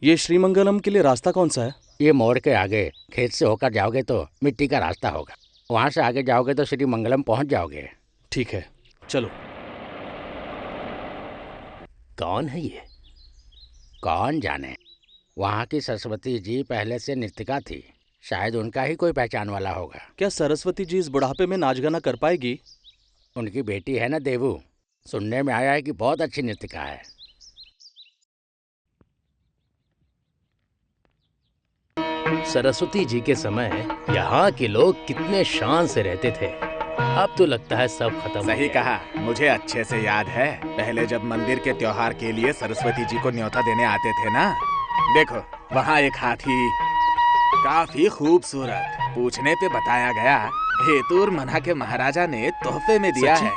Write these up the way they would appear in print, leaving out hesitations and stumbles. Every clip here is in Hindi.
ये श्रीमंगलम के लिए रास्ता कौन सा है? ये मोड़ के आगे खेत से होकर जाओगे तो मिट्टी का रास्ता होगा। वहां से आगे जाओगे तो श्री मंगलम पहुंच जाओगे। ठीक है, चलो। कौन है ये? कौन जाने। वहाँ की सरस्वती जी पहले से नृत्यिका थी, शायद उनका ही कोई पहचान वाला होगा। क्या सरस्वती जी इस बुढ़ापे में नाच गाना कर पाएगी? उनकी बेटी है ना देवू, सुनने में आया है कि बहुत अच्छी नृत्यिका है। सरस्वती जी के समय यहाँ के लोग कितने शान से रहते थे। अब तो लगता है सब खत्म हो गया। सही कहा, मुझे अच्छे से याद है पहले जब मंदिर के त्योहार के लिए सरस्वती जी को न्योता देने आते थे ना। देखो वहाँ एक हाथी, काफी खूबसूरत। पूछने पे बताया गया हेतुर मना के महाराजा ने तोहफे में दिया है।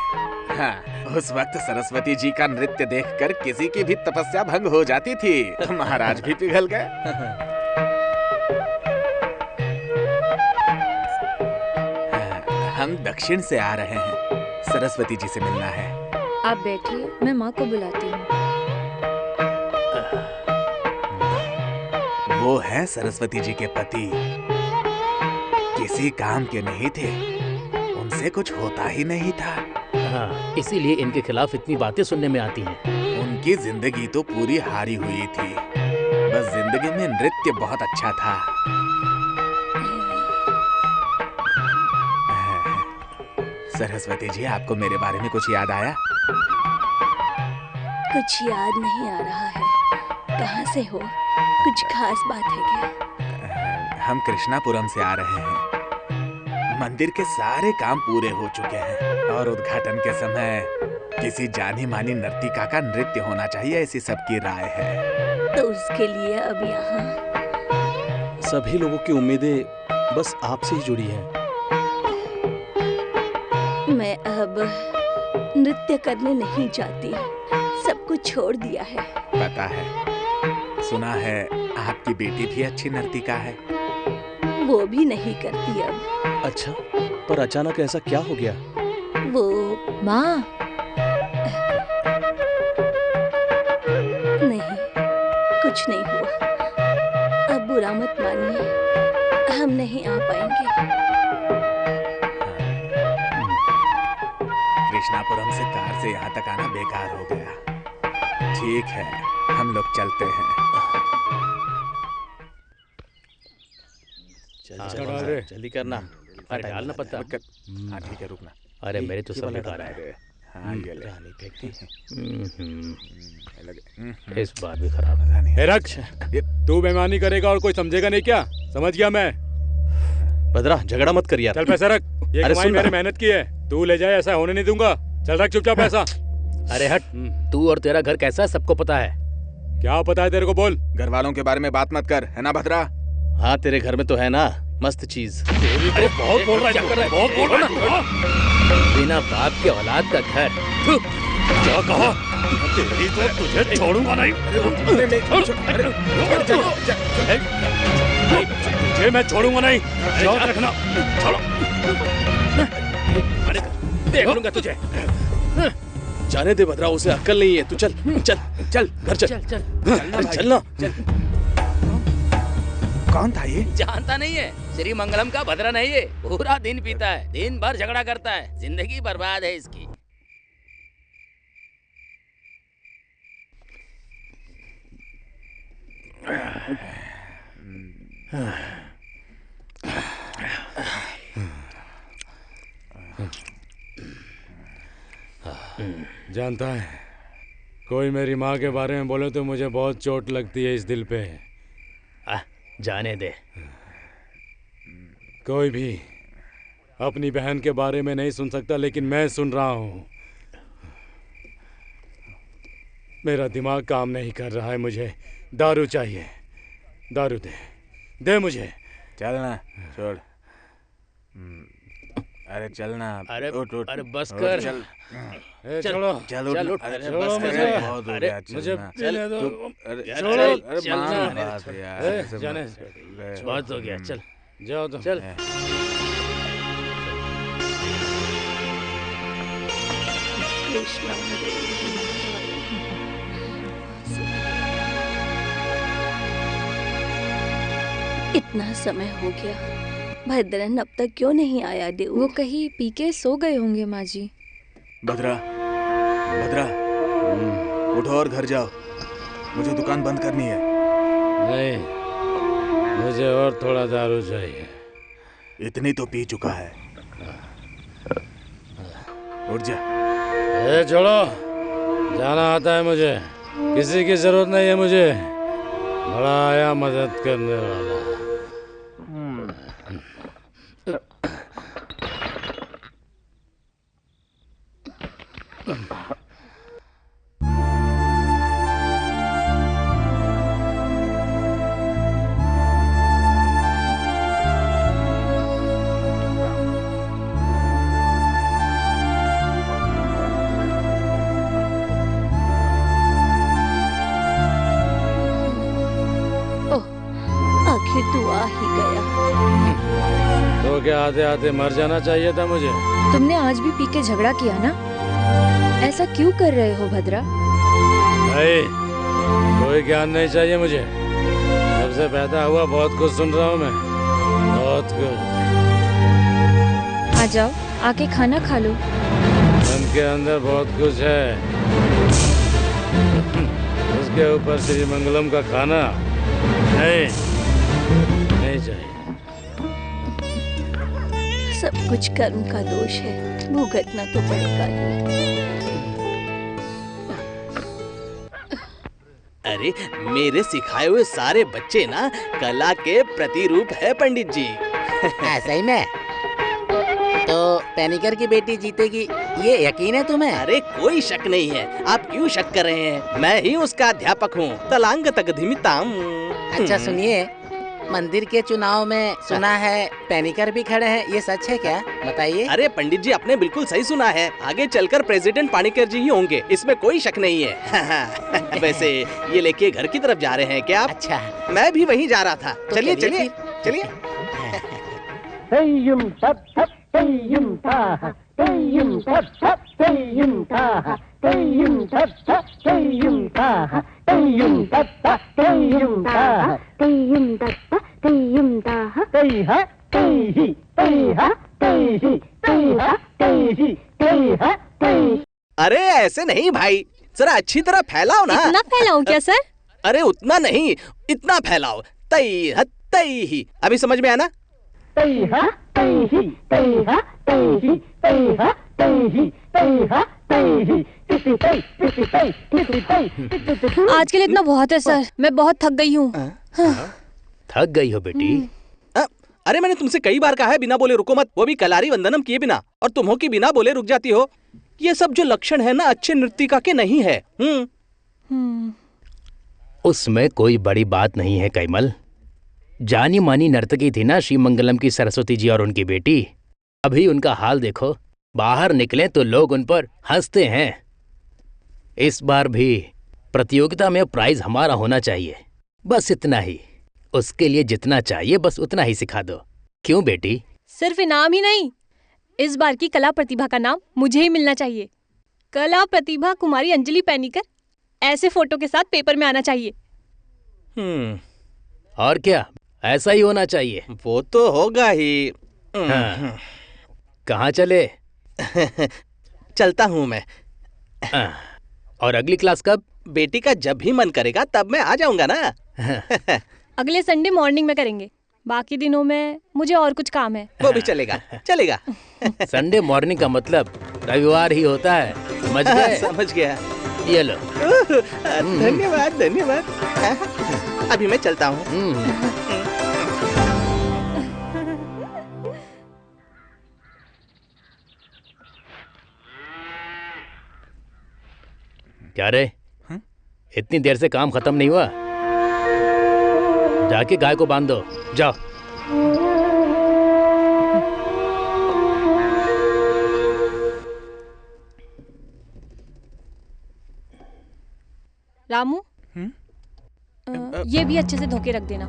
हाँ, उस वक्त सरस्वती जी का नृत्य देखकर किसी की भी तपस्या भंग हो जाती थी। तो महाराज भी पिघल गए। हम दक्षिण से आ रहे हैं, सरस्वती जी से मिलना है। आप बैठिए, मैं माँ को बुलाती हूँ। वो है सरस्वती जी के पति, किसी काम के नहीं थे, उनसे कुछ होता ही नहीं था। हाँ, इसीलिए इनके खिलाफ इतनी बातें सुनने में आती हैं। उनकी जिंदगी तो पूरी हारी हुई थी, बस जिंदगी में नृत्य बहुत अच्छा था। सरस्वती जी, आपको मेरे बारे में कुछ याद आया? कुछ याद नहीं आ रहा है। कहाँ से हो? कुछ खास बात है क्या? हम कृष्णापुरम से आ रहे हैं। मंदिर के सारे काम पूरे हो चुके हैं और उद्घाटन के समय किसी जानी मानी नर्तिका का नृत्य होना चाहिए, ऐसी सबकी राय है। तो उसके लिए अब यहाँ सभी लोगों की उम्मीदें बस आपसे ही जुड़ी हैं। मैं अब नृत्य करने नहीं चाहती, सब कुछ छोड़ दिया है। पता है, सुना है आपकी बेटी भी अच्छी नर्तिका है। वो भी नहीं करती अब। अच्छा, पर अचानक ऐसा क्या हो गया? वो माँ, नहीं, कुछ नहीं हुआ। अब बुरा मत मानिए, हम नहीं आ पाएंगे। कृष्णापुरम से कार से यहाँ तक आना बेकार हो गया। ठीक है, हम लोग चलते हैं। जल्दी करना। अरे डालना पत्ता। हाँ ठीक है, रुकना। अरे मेरे तो सब बेकार है। हाँ ये ले। इस बार भी खराब है। हे रक्ष, तू बेईमानी करेगा और कोई समझेगा नहीं क्या? समझ गया मैं। भद्रा, झगड़ा मत कर यार। चल पैसा रख, ये कमाई मैंने मेहनत की है, तू ले जाए, ऐसा होने नहीं दूंगा। चल रख चुपचाप पैसा। अरे हट, तू और तेरा घर कैसा है सबको पता है। क्या पता है तेरे को? बोल। घर वालों के बारे में बात मत कर, है ना भद्रा? हाँ, तेरे घर में तो है ना मस्त चीज। अरे बहुत बोल रहा है, क्या कर रहा है? बहुत बोल रहा है। बिना बाप के औलाद का घर। क्या कहा? तेरी तो तुझे छोड़ूंगा नहीं। तुझे मैं छोड़ूंगा नहीं। याद रखना। चलो। देख लूंगा तुझे। जाने दे भद्रा, उसे अक्ल नहीं है। तू चल चल चल, घर चल। चलना। कौन था ये? जानता नहीं है, श्री मंगलम का भद्रा नहीं है। पूरा दिन पीता है, दिन भर झगड़ा करता है, जिंदगी बर्बाद है इसकी। जानता है, कोई मेरी माँ के बारे में बोले तो मुझे बहुत चोट लगती है इस दिल पे। जाने दे। कोई भी अपनी बहन के बारे में नहीं सुन सकता, लेकिन मैं सुन रहा हूँ। मेरा दिमाग काम नहीं कर रहा है, मुझे दारू चाहिए। दारू दे मुझे। चलना, छोड़। अरे चलना। अरे उठ। अरे बस कर। चलो चल उठ। अरे बस मुझे बहुत हो गया, मुझे चलना। दो। अरे मान बात यार। जाने बहुत हो गया, चल जाओ तो। चल। कृष्ण इतना समय हो गया, भद्रन अब तक क्यों नहीं आया? देव वो कहीं पी के सो गए होंगे माँ जी। भद्रा, भद्रा, उठो और घर जाओ, मुझे दुकान बंद करनी है। नहीं, मुझे और थोड़ा दारू चाहिए। इतनी तो पी चुका है, उठ जा। ए छोड़ो, जाना आता है मुझे, किसी की जरूरत नहीं है मुझे। बड़ा आया मदद करने वाला। आखिर तू आ ही गया। तो क्या आते आते मर जाना चाहिए था मुझे? तुमने आज भी पी के झगड़ा किया ना? ऐसा क्यों कर रहे हो भद्रा? नहीं, कोई ज्ञान नहीं चाहिए मुझे। जब से पैदा हुआ बहुत कुछ सुन रहा हूँ मैं, बहुत कुछ। आ जाओ, आके खाना खा लो। मन के अंदर बहुत कुछ है, उसके ऊपर श्री मंगलम का खाना नहीं चाहिए। सब कुछ कर्म का दोष है, भुगतना तो पड़ेगा ही। अरे मेरे सिखाए हुए सारे बच्चे ना कला के प्रतिरूप है पंडित जी। ऐसा ही में? तो पेनिकर की बेटी जीतेगी ये यकीन है तुम्हें? अरे कोई शक नहीं है, आप क्यों शक कर रहे हैं? मैं ही उसका अध्यापक हूँ। तलांग तकधिमिताम। अच्छा सुनिए, मंदिर के चुनाव में सुना है पेनिकर भी खड़े हैं, ये सच है क्या? बताइए। अरे पंडित जी, आपने बिल्कुल सही सुना है। आगे चलकर प्रेसिडेंट पानीकर जी ही होंगे, इसमें कोई शक नहीं है। वैसे ये लेके घर की तरफ जा रहे हैं क्या आप? अच्छा, मैं भी वहीं जा रहा था। तो चलिए चलिए चलिए चलिए। अरे ऐसे नहीं भाई, जरा अच्छी तरह फैलाओ ना। इतना फैलाऊं क्या सर? अरे उतना नहीं, इतना फैलाओ। तई ही। अभी समझ में आया ना? आज के लिए इतना बहुत है सर, मैं बहुत थक गई हूँ। थक गई हो बेटी? अरे मैंने तुमसे कई बार कहा है बिना बोले रुको मत, वो भी कलारी वंदनम किए बिना, और तुम हो कि बिना बोले रुक जाती हो। ये सब जो लक्षण है ना अच्छे नृत्यिका के नहीं है। उसमें कोई बड़ी बात नहीं है कैमल। जानी मानी नर्तकी थी ना श्री मंगलम की सरस्वती जी और उनकी बेटी। अभी उनका हाल देखो, बाहर निकले तो लोग उन पर हंसते हैं। इस बार भी प्रतियोगिता में प्राइज हमारा होना चाहिए, बस इतना ही। उसके लिए जितना चाहिए बस उतना ही सिखा दो। क्यों बेटी? सिर्फ इनाम ही नहीं, इस बार की कला प्रतिभा का नाम मुझे ही मिलना चाहिए। कला प्रतिभा कुमारी अंजलि पेनिकर ऐसे फोटो के साथ पेपर में आना चाहिए। और क्या, ऐसा ही होना चाहिए। वो तो होगा ही। हाँ। कहाँ चले? चलता हूँ मैं। और अगली क्लास कब? बेटी का जब भी मन करेगा तब मैं आ जाऊंगा ना। अगले संडे मॉर्निंग में करेंगे, बाकी दिनों में मुझे और कुछ काम है। वो भी चलेगा, चलेगा। संडे मॉर्निंग का मतलब रविवार ही होता है, समझ गए? समझ गया। ये लो। धन्यवाद धन्यवाद। अभी मैं चलता हूँ। क्या रे, इतनी देर से काम खत्म नहीं हुआ? जाके गाय को बांध दो, जाओ। रामू, ये भी अच्छे से धो के रख देना।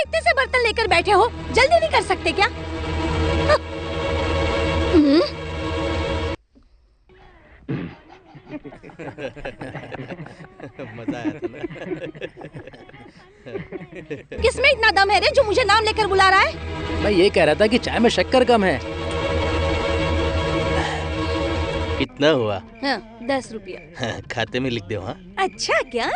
इतने से बर्तन लेकर बैठे हो, जल्दी नहीं कर सकते क्या? मजा आया था ना? किसमें इतना दम है रे जो मुझे नाम लेकर बुला रहा है? मैं ये कह रहा था कि चाय में शक्कर कम है। कितना हुआ? हाँ, 10 रुपया। हाँ, खाते में लिख दो। हाँ अच्छा क्या?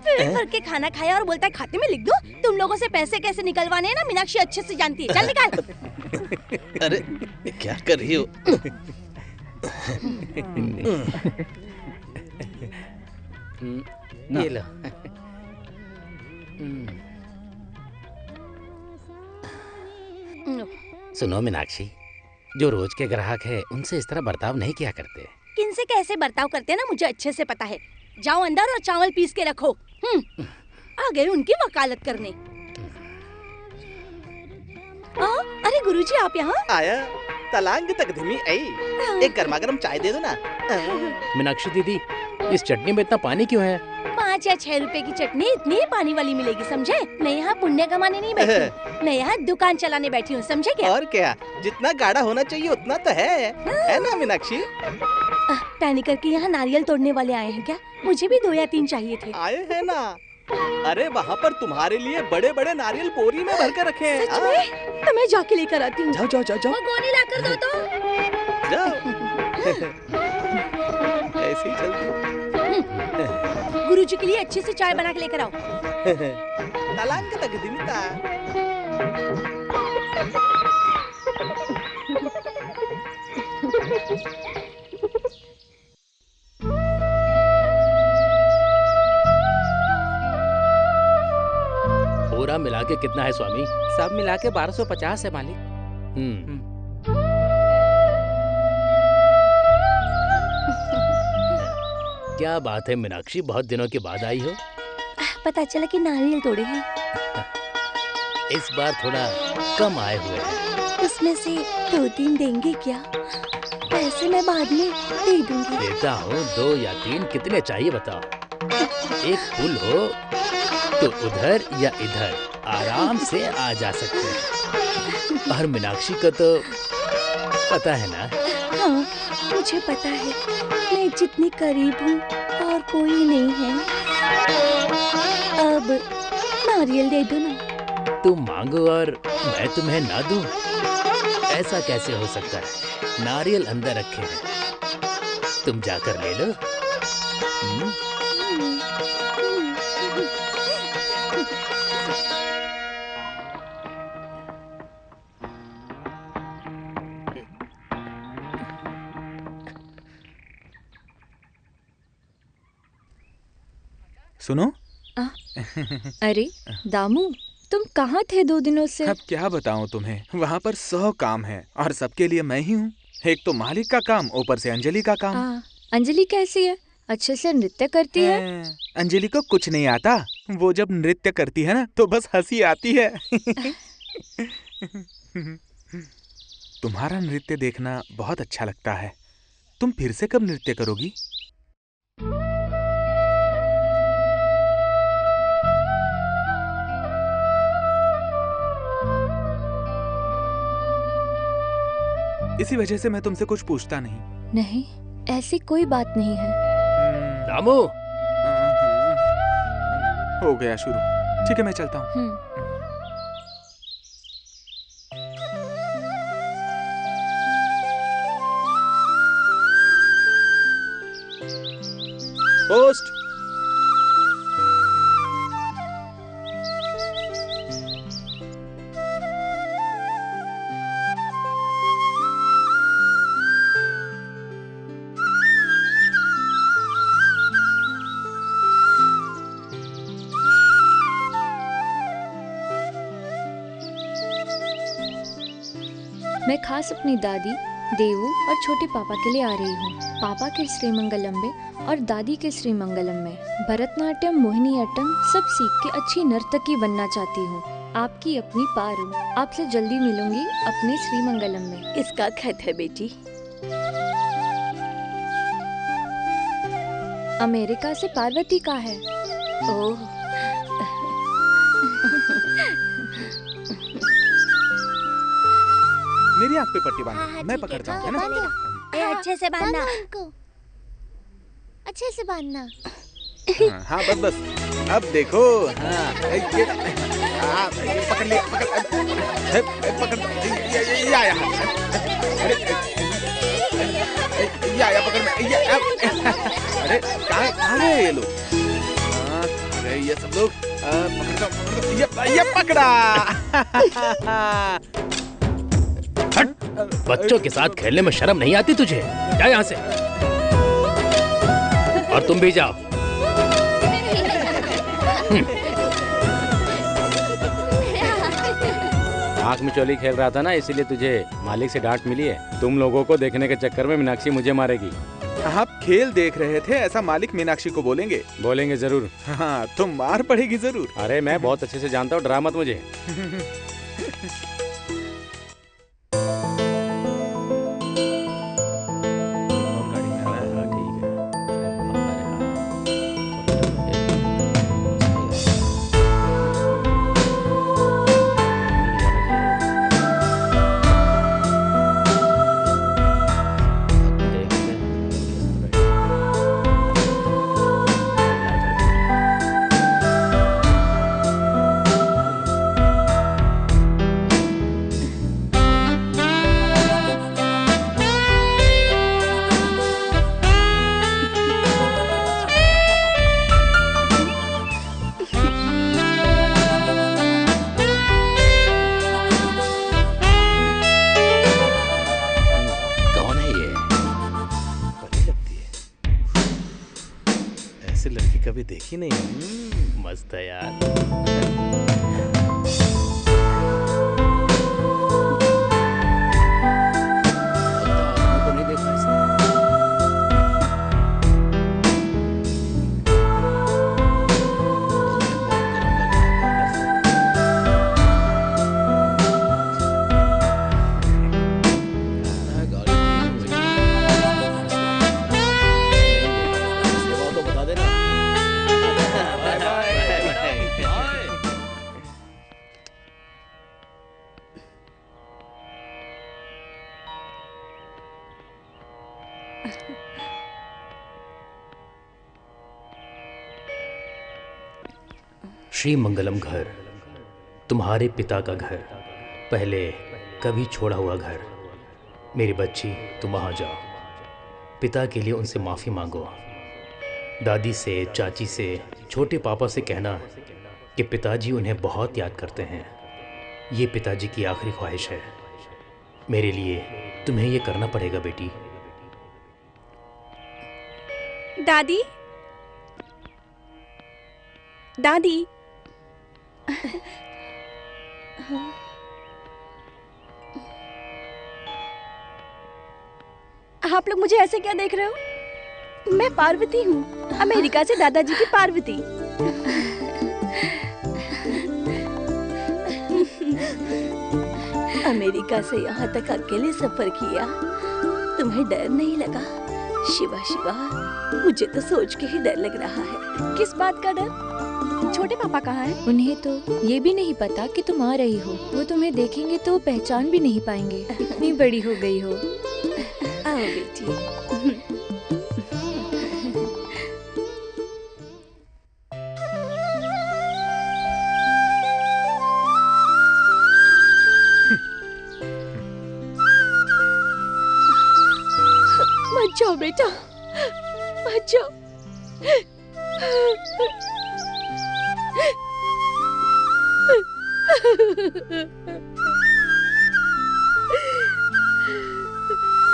पेट भर के खाना खाया और बोलता है खाते में लिख दो? तुम लोगों से पैसे कैसे निकलवाने हैं ना मीनाक्षी अच्छे से जानती है। चल निकाल। अरे क्या कर रही हो? ये लो। सुनो मीनाक्षी, जो रोज के ग्राहक है उनसे इस तरह बर्ताव नहीं किया करते। किनसे कैसे बर्ताव करते हैं ना मुझे अच्छे से पता है। जाओ अंदर और चावल पीस के रखो। आ गए उनकी वकालत करने। अरे गुरुजी आप यहाँ? आया तलांग तक धीमी आई। एक गर्मा गर्म चाय दे दो ना। मीनाक्षी दीदी, इस चटनी में इतना पानी क्यों है? 5 या 6 रुपए की चटनी इतनी ही पानी वाली मिलेगी, समझे? मैं यहाँ पुण्य कमाने नहीं बैठी हूँ, मैं यहाँ दुकान चलाने बैठी हूँ, समझे क्या? और क्या, जितना गाढ़ा होना चाहिए उतना तो है ना मीनाक्षी? पैनिकर के यहाँ नारियल तोड़ने वाले आए हैं क्या? मुझे भी 2 या 3 चाहिए थे। आए हैं ना। अरे वहाँ पर तुम्हारे लिए बड़े बड़े नारियल बोरी में भर कर रखे हैं। सच में? तो मैं जाके लेकर आती हूँ। जाओ जाओ जाओ जाओ। वो गोनी ला कर दो तो। जाओ। ऐसे ही चलती। गुरुजी के लिए अच्छे से चाय बना के लेकर आओ। तलांग तक दिनता। पूरा मिला के कितना है स्वामी? सब मिला के 1250 है मालिक। क्या बात है मीनाक्षी, बहुत दिनों के बाद आई हो। पता चला कि नारियल तोड़े हैं। इस बार थोड़ा कम आए हुए हैं। उसमें से 2-3 देंगे क्या? पैसे मैं बाद में दे दूंगी। देता हूँ 2 या 3, कितने चाहिए बताओ? एक पुल हो तो उधर या इधर आराम से आ जा सकते हैं। और मीनाक्षी को तो पता है ना? हाँ, मुझे पता है। मैं जितनी करीब हूँ और कोई नहीं है। अब नारियल दे दो ना। तुम मांगो और मैं तुम्हें ना दूं? ऐसा कैसे हो सकता है? नारियल अंदर रखे हैं, तुम जाकर ले लो। सुनो। अरे दामू, तुम कहाँ थे 2 दिनों से? अब क्या बताऊं तुम्हें, वहाँ पर 100 काम है और सबके लिए मैं ही हूँ। एक तो मालिक का काम, ऊपर से अंजलि का काम। अंजलि कैसी है? अच्छे से नृत्य करती है? अंजलि को कुछ नहीं आता। वो जब नृत्य करती है ना तो बस हंसी आती है। तुम्हारा नृत्य देखना बहुत अच्छा लगता है। तुम फिर से कब नृत्य करोगी? इसी वजह से मैं तुमसे कुछ पूछता नहीं। नहीं, ऐसी कोई बात नहीं है। दामू, हो गया शुरू। ठीक है, मैं चलता हूँ। पोस्ट। मैं खास अपनी दादी, देवू और छोटे पापा के लिए आ रही हूँ। पापा के श्रीमंगलम में और दादी के श्रीमंगलम में भरतनाट्यम, मोहिनीअट्टम सब सीख के अच्छी नर्तकी बनना चाहती हूँ। आपकी अपनी पारू। आपसे जल्दी मिलूंगी अपने श्रीमंगलम में। इसका खत है बेटी। अमेरिका से पार्वती का है। ओह मेरी आंख पे पट्टी हाँ, बांधो, हाँ, मैं ठीक है, पकड़ता हूँ, हाँ, है ना? बांधेगा। ए, अच्छे से बांधना। इनको अच्छे से बांधना। हाँ बस बस, अब देखो। हाँ पकड़ लिया, पकड़, या पकड़ में, अरे कहाँ गए ये लोग? अरे ये सब लोग पकड़ दो, ये पकड़ा। हट, बच्चों के साथ खेलने में शर्म नहीं आती तुझे? जा यहाँ से। और तुम भी जाओ। आँख में चोली खेल रहा था ना, इसीलिए तुझे मालिक से डांट मिली है। तुम लोगों को देखने के चक्कर में मीनाक्षी मुझे मारेगी। आप खेल देख रहे थे, ऐसा मालिक मीनाक्षी को बोलेंगे? बोलेंगे जरूर। हाँ तो मार पड़ेगी जरूर। अरे मैं बहुत अच्छे से जानता हूँ, डरा मत मुझे। कभी देखी नहीं। मस्त है यार। श्री मंगलम घर, तुम्हारे पिता का घर, पहले कभी छोड़ा हुआ घर। मेरी बच्ची, तुम वहाँ जाओ, पिता के लिए उनसे माफ़ी मांगो। दादी से, चाची से, छोटे पापा से कहना कि पिताजी उन्हें बहुत याद करते हैं। ये पिताजी की आखिरी ख्वाहिश है। मेरे लिए तुम्हें ये करना पड़ेगा बेटी। दादी, दादी। आप लोग मुझे ऐसे क्या देख रहे हो? मैं पार्वती हूँ, अमेरिका से दादाजी की पार्वती। अमेरिका से यहाँ तक अकेले सफर किया, तुम्हें डर नहीं लगा? शिवा शिवा, मुझे तो सोच के ही डर लग रहा है। किस बात का डर? छोटे पापा कहाँ हैं? उन्हें तो ये भी नहीं पता कि तुम आ रही हो। वो तुम्हें देखेंगे तो पहचान भी नहीं पाएंगे, इतनी बड़ी हो गई हो। आओ बेटी। मत जाओ बेटा, मत जाओ।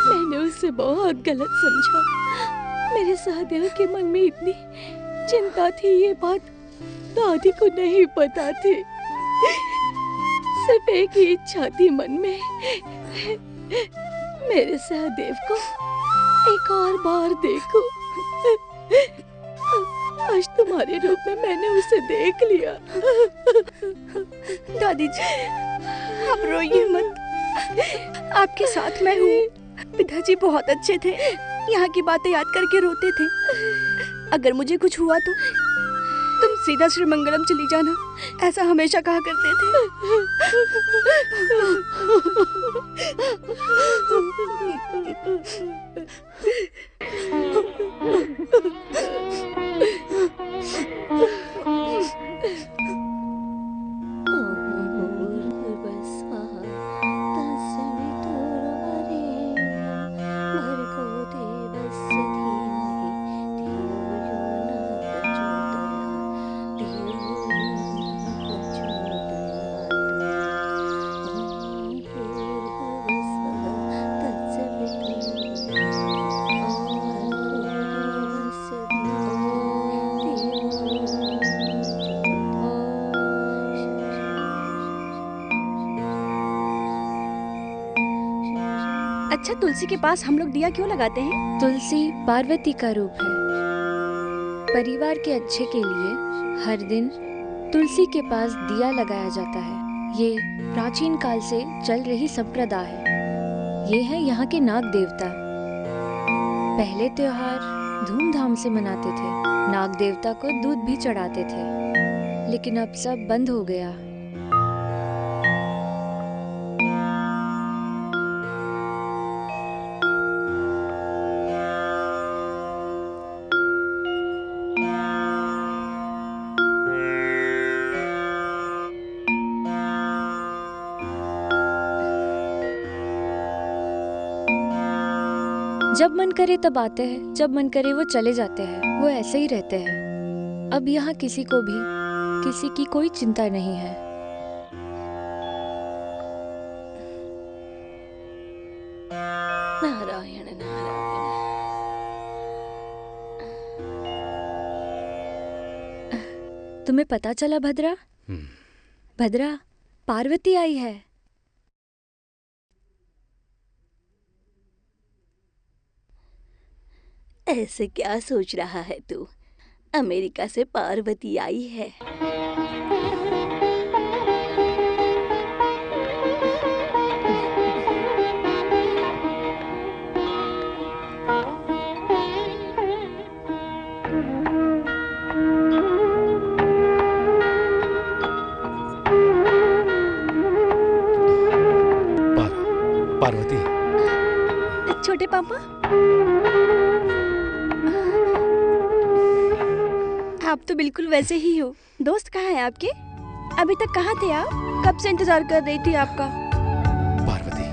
मैंने उसे बहुत गलत समझा। मेरे सहदेव के मन में इतनी चिंता थी, ये बात दादी को नहीं पता थी। सिर्फ एक ही इच्छा थी मन में, मेरे सहदेव को एक और बार देखो। आज तुम्हारे रूप में मैंने उसे देख लिया। दादी जी, आप रोइए मत, आपके साथ मैं हूँ। पिताजी बहुत अच्छे थे, यहाँ की बातें याद करके रोते थे। अगर मुझे कुछ हुआ तो तुम सीधा श्रीमंगलम चली जाना, ऐसा हमेशा कहा करते अच्छा, तुलसी के पास हम लोग दिया क्यों लगाते हैं? तुलसी पार्वती का रूप है। परिवार के अच्छे के लिए हर दिन तुलसी के पास दिया लगाया जाता है। ये प्राचीन काल से चल रही संप्रदाय है। ये है यहाँ के नाग देवता। पहले त्योहार धूमधाम से मनाते थे। नाग देवता को दूध भी चढ़ाते थे, लेकिन अब सब बंद हो गया। जब मन करे तब आते हैं, जब मन करे वो चले जाते हैं। वो ऐसे ही रहते हैं। अब यहाँ किसी को भी किसी की कोई चिंता नहीं है। नारायण नारायण। तुम्हें पता चला भद्रा? भद्रा, पार्वती आई है। ऐसे क्या सोच रहा है तू? अमेरिका से पार्वती आई है। पार्वती। छोटे पापा, आप तो बिल्कुल वैसे ही हो। दोस्त कहाँ है आपके? अभी तक कहाँ थे आप? कब से इंतजार कर रही थी आपका। पार्वती।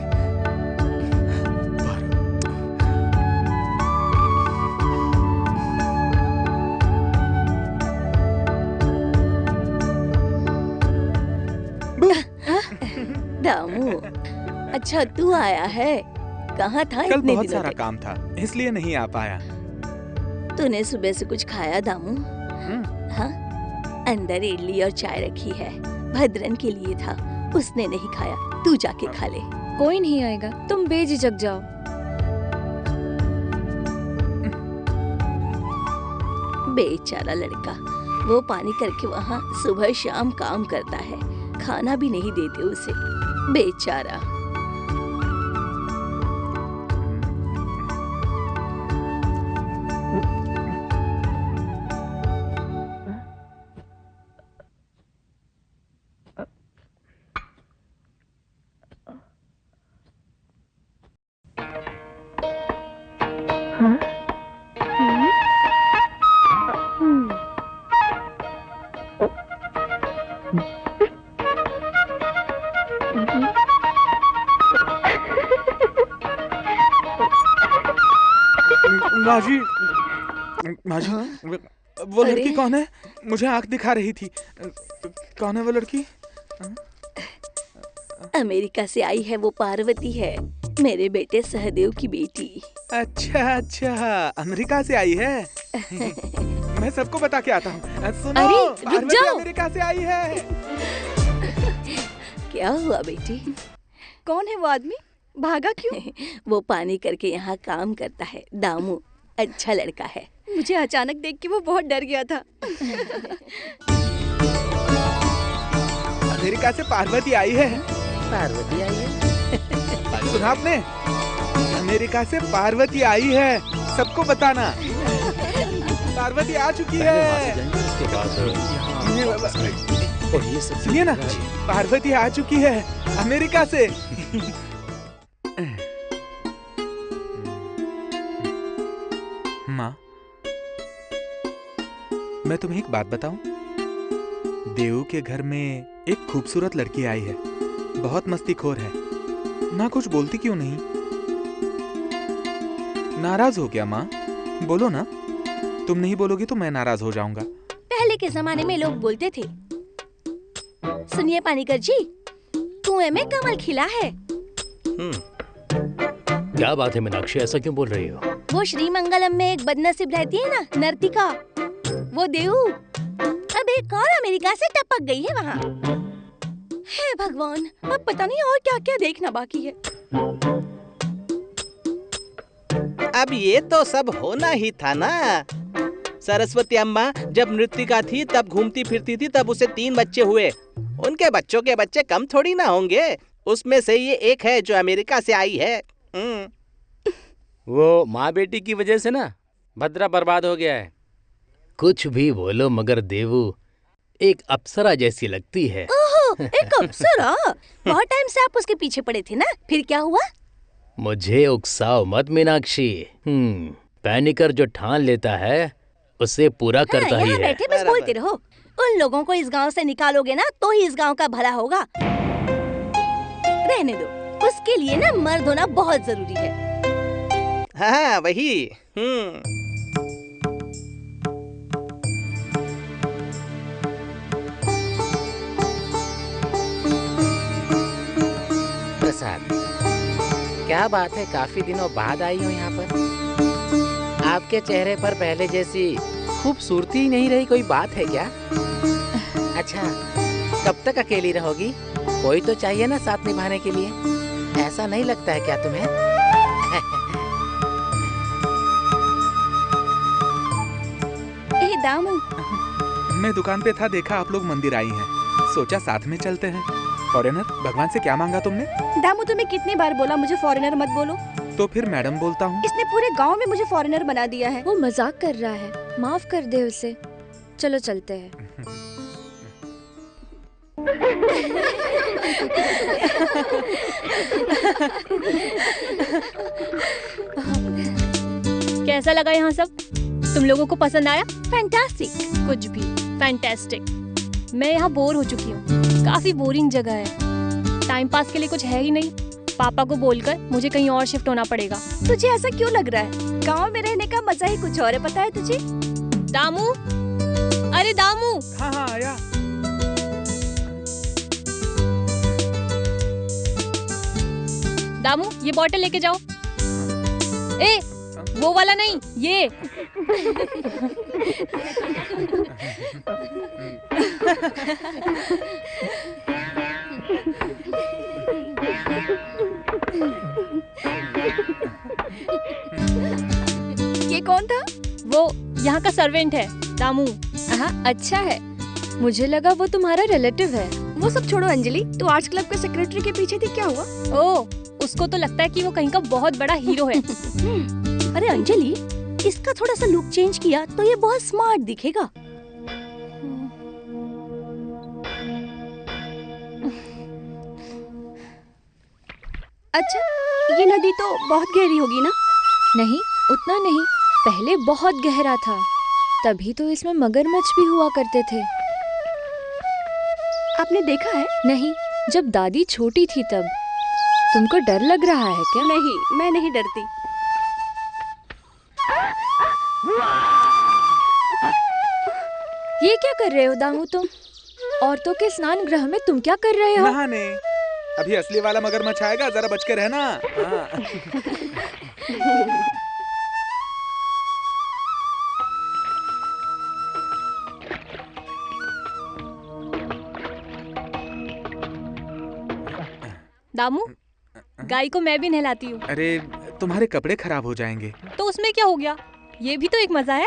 दामू, अच्छा तू आया है। कहाँ था कल इतने बहुत दिनों सारा तक? काम था, इसलिए नहीं आ पाया। तूने सुबह से कुछ खाया दामू? हाँ, अंदर इडली और चाय रखी है। भद्रन के लिए था, उसने नहीं खाया। तू जाके खा ले। कोई नहीं आएगा, तुम बेझिझक जाओ। बेचारा लड़का, वो पानी करके वहाँ सुबह शाम काम करता है। खाना भी नहीं देते उसे, बेचारा। माजी, माजी, वो अरे। लड़की कौन है? मुझे आंख दिखा रही थी। कौन है वो लड़की? अमेरिका से आई है, वो पार्वती है, मेरे बेटे सहदेव की बेटी। अच्छा अच्छा, अमेरिका से आई है। मैं सबको बता के आता हूँ। सुनो, अरे, रुक पार्वती जाओ। अमेरिका से आई है। क्या हुआ बेटी? कौन है वो आदमी? भागा क्यों? वो पानी करके यहाँ काम करता है। दामू अच्छा लड़का है। मुझे अचानक देख के वो बहुत डर गया था। अमेरिका से पार्वती आई है। पार्वती आई है। सुना आपने? अमेरिका से पार्वती आई है, सबको बताना। पार्वती आ चुकी पहले वहाँ है। से जाएंगे, उसके बाद और ये सब सुनिए ना, पार्वती आ चुकी है अमेरिका से। माँ, मैं तुम्हें एक बात बताऊं? देवू के घर में एक खूबसूरत लड़की आई है, बहुत मस्तीखोर है। ना कुछ बोलती क्यों नहीं? नाराज हो क्या माँ? बोलो ना। तुम नहीं बोलोगी तो मैं नाराज हो जाऊंगा। पहले के जमाने में लोग बोलते थे, सुनिए पानीकर जी, कुएं में कमल खिला है। क्या बात है मीनाक्षी, ऐसा क्यों बोल रही हो? वो श्रीमंगलम में एक बदनसीब रहती है ना, नर्तिका, वो देवू अब एक और अमेरिका से टपक गई है वहाँ। हे भगवान, अब पता नहीं और क्या क्या देखना बाकी है। अब ये तो सब होना ही था ना। सरस्वती अम्मा जब नृत्यिका थी तब घूमती फिरती थी, तब उसे 3 बच्चे हुए। उनके बच्चों के बच्चे कम थोड़ी ना होंगे। उसमें से ये एक है जो अमेरिका से आई है। वो माँ बेटी की वजह से ना भद्रा बर्बाद हो गया है। कुछ भी बोलो मगर देवू एक अप्सरा जैसी लगती है। ओहो, एक अप्सरा? बहुत टाइम से आप उसके पीछे पड़े थे ना, फिर क्या हुआ? मुझे उकसाओ मत मीनाक्षी। पैनिकर जो ठान लेता है उसे पूरा करता ही यहाँ है। बैठे बस बोलते रहो। उन लोगों को इस गांव से निकालोगे ना तो ही इस गांव का भला होगा। रहने दो, उसके लिए ना मर्द होना बहुत जरूरी है। हाँ वही। प्रसाद, क्या बात है, काफी दिनों बाद आई हो यहाँ पर। आपके चेहरे पर पहले जैसी खूबसूरती ही नहीं रही, कोई बात है क्या? अच्छा, कब तक अकेली रहोगी? कोई तो चाहिए ना साथ निभाने के लिए। ऐसा नहीं लगता है क्या तुम्हें? ए दामू, मैं दुकान पे था, देखा आप लोग मंदिर आई हैं, सोचा साथ में चलते हैं। फॉरेनर, भगवान से क्या मांगा तुमने? दामू, तुम्हें कितनी बार बोला मुझे फॉरेनर मत बोलो? तो फिर मैडम बोलता हूँ। इसने पूरे गांव में मुझे फॉरेनर बना दिया है। वो मजाक कर रहा है, माफ कर दे उसे। चलो चलते हैं। कैसा लगा यहाँ सब? तुम लोगों को पसंद आया? फैंटास्टिक। कुछ भी फैंटास्टिक। मैं यहाँ बोर हो चुकी हूँ, काफी बोरिंग जगह है, टाइम पास के लिए कुछ है ही नहीं। पापा को बोलकर मुझे कहीं और शिफ्ट होना पड़ेगा। तुझे ऐसा क्यों लग रहा है? गांव में रहने का मजा ही कुछ और है, पता है तुझे? दामू, अरे दामू। हाँ हाँ आया। दामू, ये बॉटल लेके जाओ। ए, वो वाला नहीं, ये। ये कौन था? वो यहाँ का सर्वेंट है, दामू। हाँ, अच्छा है। मुझे लगा वो तुम्हारा रिलेटिव है। वो सब छोड़ो अंजलि, तू आर्ट्स क्लब के सेक्रेटरी के पीछे थी, क्या हुआ? ओह, उसको तो लगता है कि वो कहीं का बहुत बड़ा हीरो है। अरे अंजलि, इसका थोड़ा सा लुक चेंज किया तो ये बहुत स्मार्ट दिखेगा। अच्छा, ये नदी तो बहुत गहरी होगी ना? नहीं, उतना नहीं, पहले बहुत गहरा था, तभी तो इसमें मगरमच्छ भी हुआ करते थे। आपने देखा है? नहीं, जब दादी छोटी थी तब। तुमको डर लग रहा है क्या? नहीं, मैं नहीं डरती। ये क्या कर रहे हो दामू तुम? औरतों के स्नान गृह में तुम क्या कर रहे हो? नहाने। अभी असली वाला मगरमच्छ आएगा, जरा बच के रहना। हाँ। दामू, गाय को मैं भी नहलाती हूँ। अरे तुम्हारे कपड़े खराब हो जाएंगे। तो उसमें क्या हो गया? ये भी तो एक मजा है।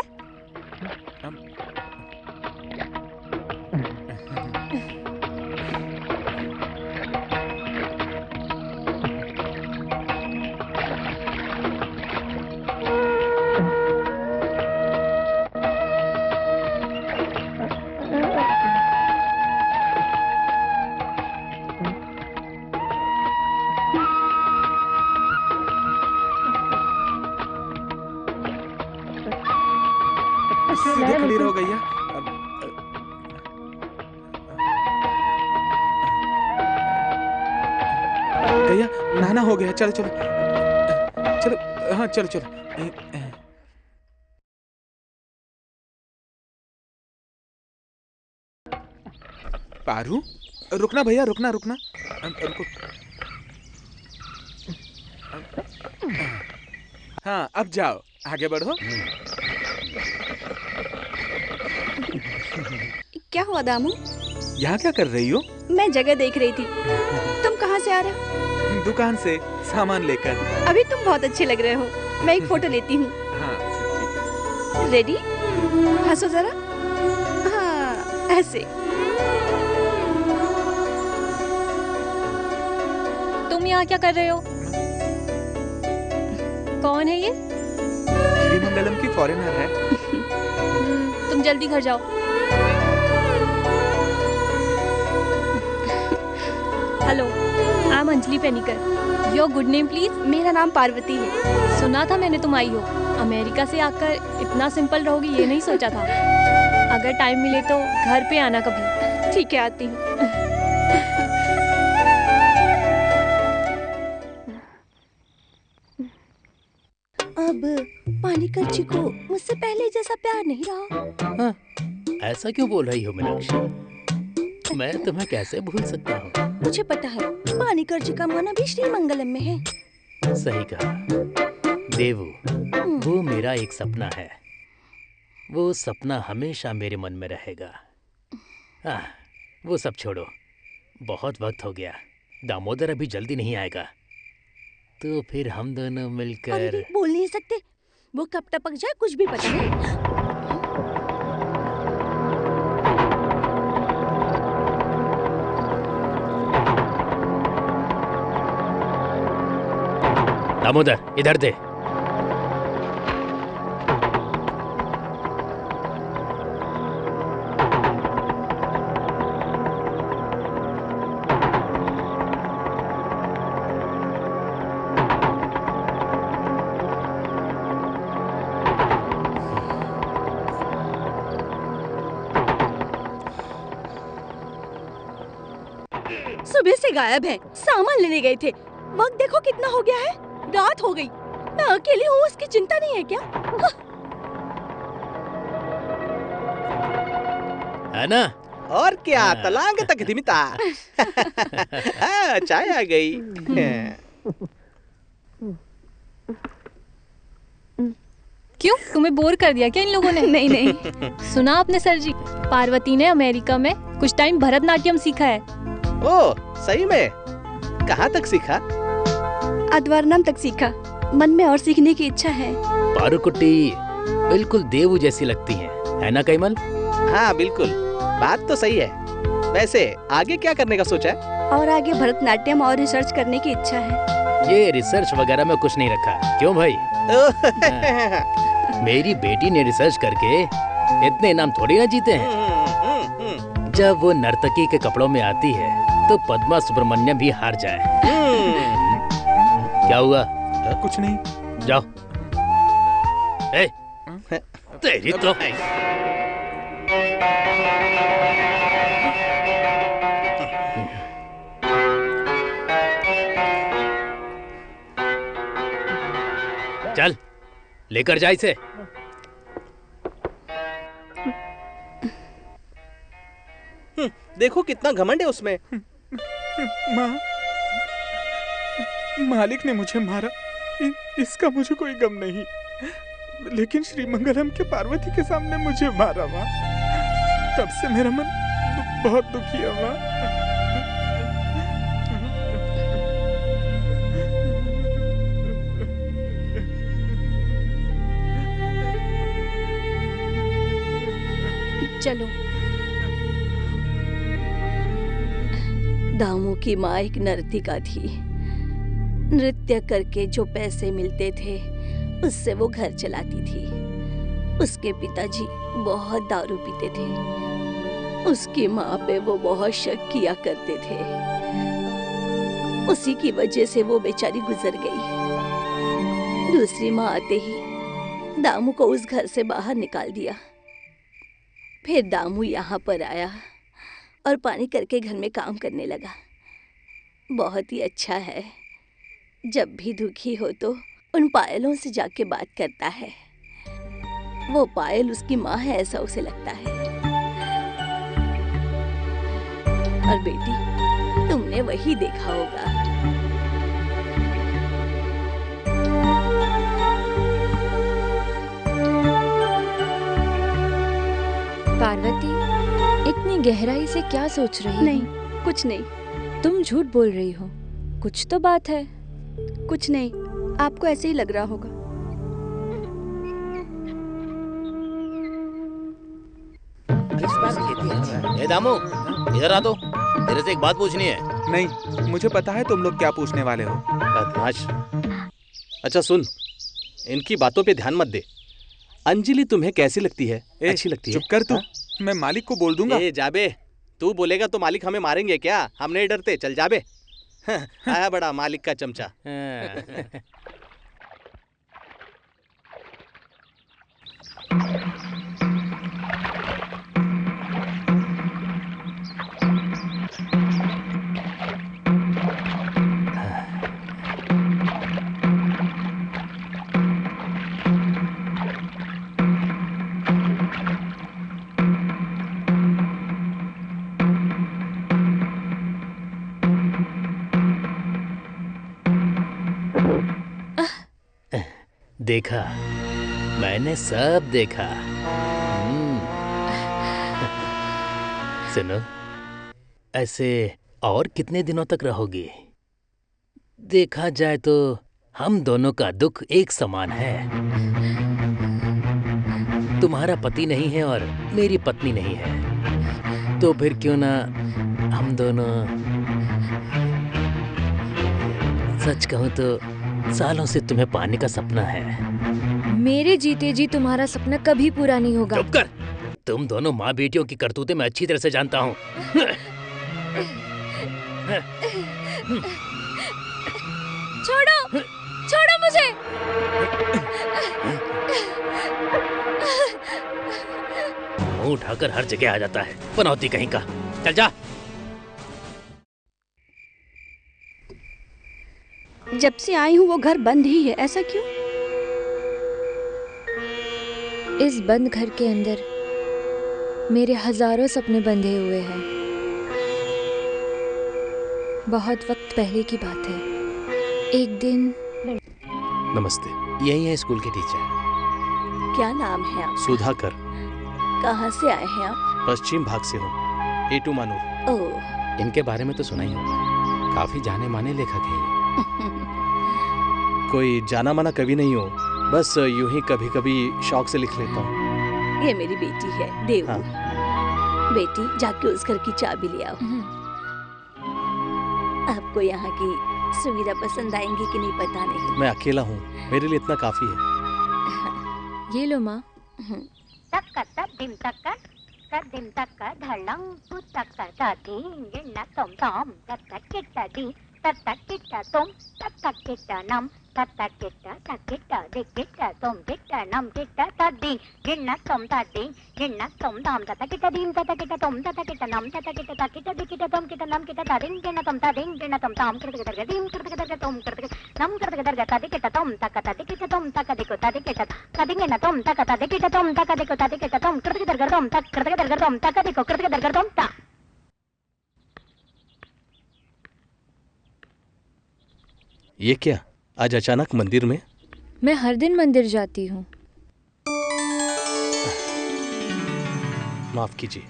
सीधे खड़ी रहो गैया। गैया नहाना हो गया, चलो चलो चलो, हाँ चलो चलो। पारू रुकना भैया, रुकना रुकना, रुको। हाँ अब जाओ, आगे बढ़ो। क्या हुआ दामू? यहाँ क्या कर रही हो? मैं जगह देख रही थी। तुम कहाँ से आ रहे हो? दुकान से सामान लेकर। अभी तुम बहुत अच्छे लग रहे हो। मैं एक फोटो लेती हूँ। हाँ ठीक। रेडी? हंसो जरा। हाँ ऐसे। तुम यहाँ क्या कर रहे हो? कौन है ये? श्रीमंगलम की फॉरेनर है। तुम जल्दी घर जाओ। Hello, I am Anjali Panicker. Your good name please? मेरा नाम पार्वती है। सुना था मैंने तुम आई हो। अमेरिका से आकर इतना सिंपल रहोगी ये नहीं सोचा था। अगर टाइम मिले तो घर पे आना कभी। ठीक है, आती हूँ। अब पानीकर जी को मुझसे पहले जैसा प्यार नहीं रहा। हाँ, ऐसा क्यों बोल रही हो मीनाक्षी? मैं तुम्हें कैसे भूल सकता हूँ? मुझे पता है, पानीकर जी का मन अभी श्रीमंगलम में है। सही कहा देवू, वो मेरा एक सपना है। वो सपना हमेशा मेरे मन में रहेगा। वो सब छोड़ो, बहुत वक्त हो गया। दामोदर अभी जल्दी नहीं आएगा, तो फिर हम दोनों मिलकर। अरे बोल नहीं सकते, वो कब टपक जाए कुछ भी पता नहीं। दामोदर इधर दे। सुबह से गायब है। सामान लेने गए थे। वक्त देखो कितना हो गया है, रात हो गई। मैं अकेली हूँ, उसकी चिंता नहीं है क्या? है ना? और क्या, तलांग तक दिमिता। चाय आ गई। क्यों, तुम्हें बोर कर दिया क्या इन लोगों ने? नहीं नहीं। सुना आपने सर जी, पार्वती ने अमेरिका में कुछ टाइम भरतनाट्यम सीखा है। ओह सही में? कहाँ तक सीखा? अद्वारनम तक सीखा। मन में और सीखने की इच्छा है। पारुकुट्टी बिल्कुल देवू जैसी लगती है ना कैमल? हाँ बिल्कुल, बात तो सही है। वैसे आगे क्या करने का सोचा है? और आगे भरतनाट्यम और रिसर्च करने की इच्छा है। ये रिसर्च वगैरह में कुछ नहीं रखा, क्यों भाई? मेरी बेटी ने रिसर्च करके इतने इनाम थोड़ी ना जीते हैं। जब वो नर्तकी के कपड़ों में आती है तो पद्मा सुब्रमण्यम भी हार जाए। क्या हुआ? कुछ नहीं। जाओ। ए, तेरी तो चल लेकर जा इसे। देखो कितना घमंड है उसमें। माँ, मालिक ने मुझे मारा, इसका मुझे कोई गम नहीं, लेकिन श्रीमंगलम के पार्वती के सामने मुझे मारा माँ। तब से मेरा मन बहुत दुखी है माँ। चलो। दामू की माँ एक नर्तिका थी। नृत्य करके जो पैसे मिलते थे उससे वो घर चलाती थी। उसके पिताजी बहुत दारू पीते थे। उसकी माँ पे वो बहुत शक किया करते थे। उसी की वजह से वो बेचारी गुजर गई। दूसरी माँ आते ही दामू को उस घर से बाहर निकाल दिया। फिर दामू यहाँ पर आया और पानी करके घर में काम करने लगा। बहुत ही अच्छा है। जब भी दुखी हो तो उन पायलों से जाके बात करता है। वो पायल उसकी माँ है ऐसा उसे लगता है। और बेटी, तुमने वही देखा होगा। पार्वती, इतनी गहराई से क्या सोच रही हो? नहीं, कुछ नहीं। तुम झूठ बोल रही हो। कुछ तो बात है। कुछ नहीं, आपको ऐसे ही लग रहा होगा। ए दामू, इधर आ तो। तेरे से एक बात पूछनी है। नहीं, मुझे पता है तुम लोग क्या पूछने वाले हो। बदमाश। अच्छा सुन, इनकी बातों पे ध्यान मत दे। अंजलि तुम्हें कैसी लगती है? अच्छी लगती है? चुप कर तू। मैं मालिक को बोल दूंगा। ए जाबे, तू बोलेगा तो मालिक हमें मारेंगे क्या? हम नहीं डरते, चल जाबे। आया बड़ा मालिक का चमचा। देखा, मैंने सब देखा। सुनो, ऐसे और कितने दिनों तक रहोगी? देखा जाए तो हम दोनों का दुख एक समान है। तुम्हारा पति नहीं है और मेरी पत्नी नहीं है, तो फिर क्यों ना हम दोनों, सच कहूं तो सालों से तुम्हें पाने का सपना है। मेरे जीते जी तुम्हारा सपना कभी पूरा नहीं होगा। चुप कर। तुम दोनों माँ बेटियों की करतूतें मैं अच्छी तरह से जानता हूँ। छोड़ो, छोड़ो मुझे। मुंह उठाकर हर जगह आ जाता है, पनौती कहीं का। चल जा। जब से आई हूँ वो घर बंद ही है, ऐसा क्यों? इस बंद घर के अंदर मेरे हजारों सपने बंधे हुए हैं। बहुत वक्त पहले की बात है। एक दिन। नमस्ते। यही है स्कूल के टीचर। क्या नाम है आपका? सुधाकर। कहाँ से आए हैं आप? पश्चिम भाग से हूँ, एटू मानूर। ओह, इनके बारे में तो सुना ही होगा, काफी जाने माने लेखक हैं ये। कोई जाना माना कवि नहीं हो, बस यूं ही कभी कभी शौक से लिख लेता हूँ। ये मेरी बेटी है देवू। हाँ। बेटी, जाके उस घर की चाबी ले आओ। आपको यहाँ की सुविधा पसंद आएंगी कि नहीं पता नहीं। मैं अकेला हूँ, मेरे लिए इतना काफी है। ये लो माँ। तक्का तद्दिम तक्का तद्दिम तक्का धड़ंग तु तक्का ताती गिन्ना तोम तोम तत्ता किट्टा दी तत्ता किट्टा तोम तत्ता किट्टा नम तत्ता किट्टा तकिट्टा दिकिट्टा तोम किट्टा नम किट्टा तद्दी गिन्ना तोम ताती गिन्ना तोम तोम तत्ता किट्टा दीम तत्ता किट्टा तोम तत्ता किट्टा नम तत्ता किट्टा तकिट्टा दिकिट्टा तोम किट्टा नम किट्टा तादिंग गिन्ना तोम तादिंग गिन्ना तोम ताम किट्टा दरगा दीम किट्टा दरगा तोम किट्टा नम किट्टा दरगा तादी किट्टा तोम तक्का तादी किट्टा तोम तक्का दिको तादी किट्टा तादी गिन्ना तोम तक्का तादी किट्टा तोम तक्का दिको तादी किट्टा तोम किट्टा दरगा तोम तक किट्टा दरगा तोम तक्का दिको किट्टा दरगा तोम ता। ये क्या आज अचानक मंदिर में? मैं हर दिन मंदिर जाती हूँ। माफ कीजिए,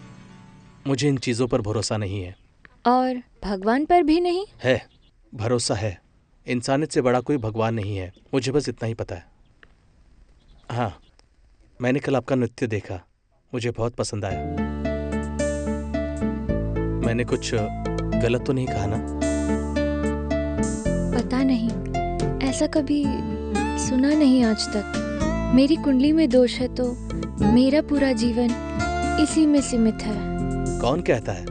मुझे इन चीजों पर भरोसा नहीं है। और भगवान पर भी नहीं? है, भरोसा है। इंसानियत से बड़ा कोई भगवान नहीं है, मुझे बस इतना ही पता है। हाँ, मैंने कल आपका नृत्य देखा, मुझे बहुत पसंद आया। मैंने कुछ गलत तो नहीं कहा ना? पता नहीं, ऐसा कभी सुना नहीं आज तक। मेरी कुंडली में दोष है तो मेरा पूरा जीवन इसी में सीमित है। कौन कहता है?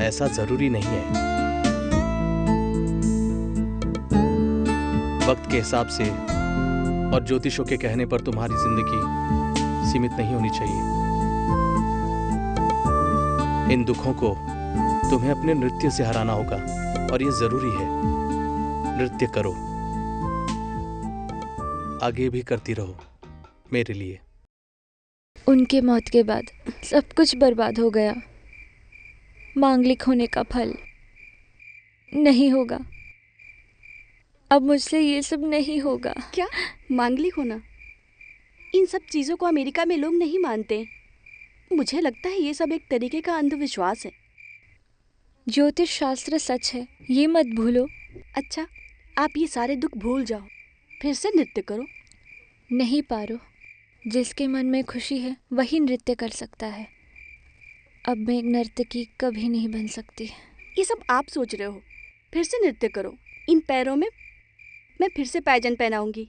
ऐसा जरूरी नहीं है। वक्त के हिसाब से और ज्योतिषों के कहने पर तुम्हारी जिंदगी सीमित नहीं होनी चाहिए। इन दुखों को तुम्हें अपने नृत्य से हराना होगा और ये जरूरी है। नृत्य करो, आगे भी करती रहो मेरे लिए। उनके मौत के बाद सब कुछ बर्बाद हो गया। मांगलिक होने का फल नहीं होगा। अब मुझसे ये सब नहीं होगा। क्या मांगलिक होना? इन सब चीजों को अमेरिका में लोग नहीं मानते। मुझे लगता है ये सब एक तरीके का अंधविश्वास है। ज्योतिष शास्त्र सच है, ये मत भूलो। अच्छा, आप ये सारे दुख भूल जाओ, फिर से नृत्य करो। नहीं पारो, जिसके मन में खुशी है वही नृत्य कर सकता है। अब मैं एक नर्तकी कभी नहीं बन सकती। ये सब आप सोच रहे हो। फिर से नृत्य करो। इन पैरों में मैं फिर से पायजन पहनाऊंगी।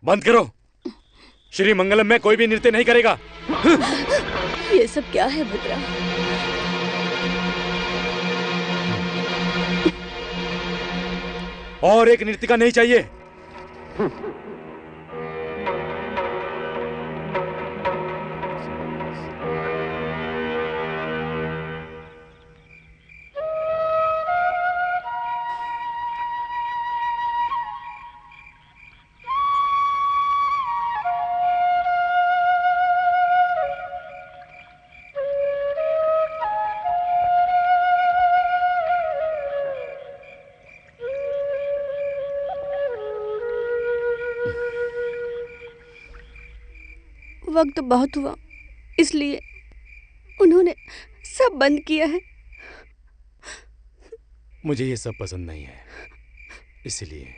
बंद करो। श्री मंगलम में कोई भी नृत्य नहीं करेगा। ये सब क्या है भद्रा? और एक नृत्यिका नहीं चाहिए। वक्त बहुत हुआ, इसलिए उन्होंने सब बंद किया है। मुझे ये सब पसंद नहीं है, इसलिए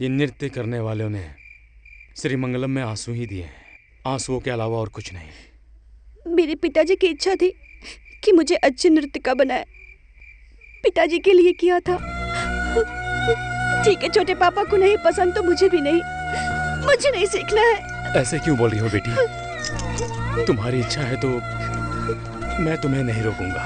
ये नृत्य करने वालों ने श्री मंगलम में आंसू ही दिए हैं, आंसुओं के अलावा और कुछ नहीं। मेरे पिताजी की इच्छा थी कि मुझे अच्छी नृत्यिका बनाए। पिताजी के लिए किया था। ठीक है, छोटे पापा को नहीं पसंद तो मुझे भी नहीं। मुझे नहीं सीखना है। ऐसे क्यों बोल रही हो बेटी? तुम्हारी इच्छा है तो मैं तुम्हें नहीं रोकूंगा।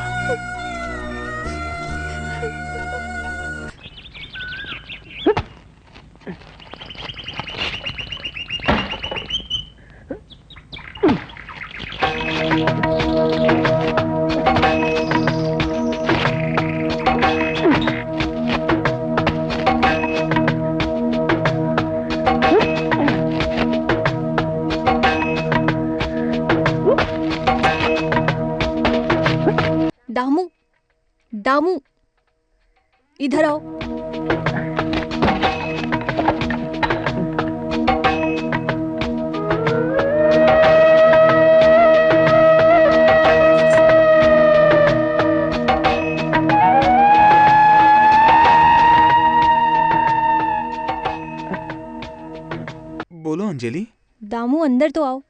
दामू, दामू, इधर आओ। बोलो अंजलि। दामू अंदर तो आओ,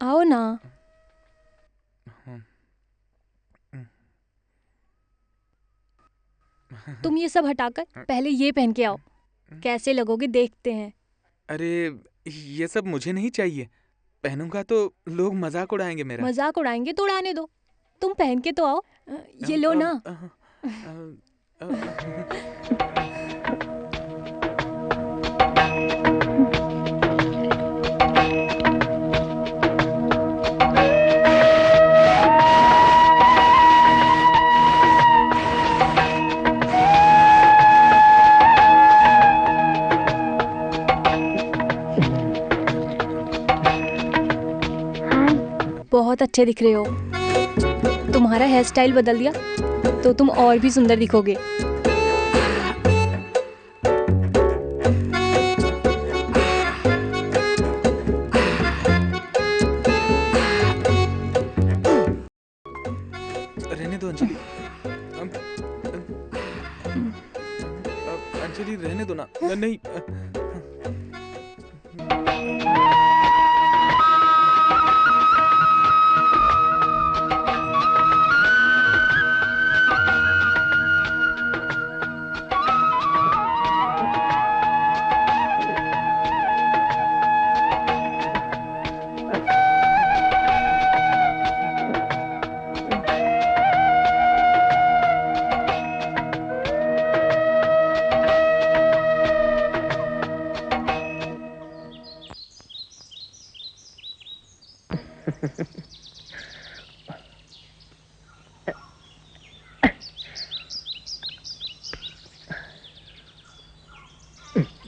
आओ ना। तुम ये सब हटाकर पहले ये पहन के आओ, कैसे लगोगे देखते हैं। अरे ये सब मुझे नहीं चाहिए, पहनूंगा तो लोग मजाक उड़ाएंगे मेरा। मजाक उड़ाएंगे तो उड़ाने दो, तुम पहन के तो आओ। ये लो ना। बहुत अच्छे दिख रहे हो। तुम्हारा हेयर स्टाइल बदल दिया तो तुम और भी सुंदर दिखोगे। रहने दो अंजलि। अंजलि रहने दो ना। नहीं।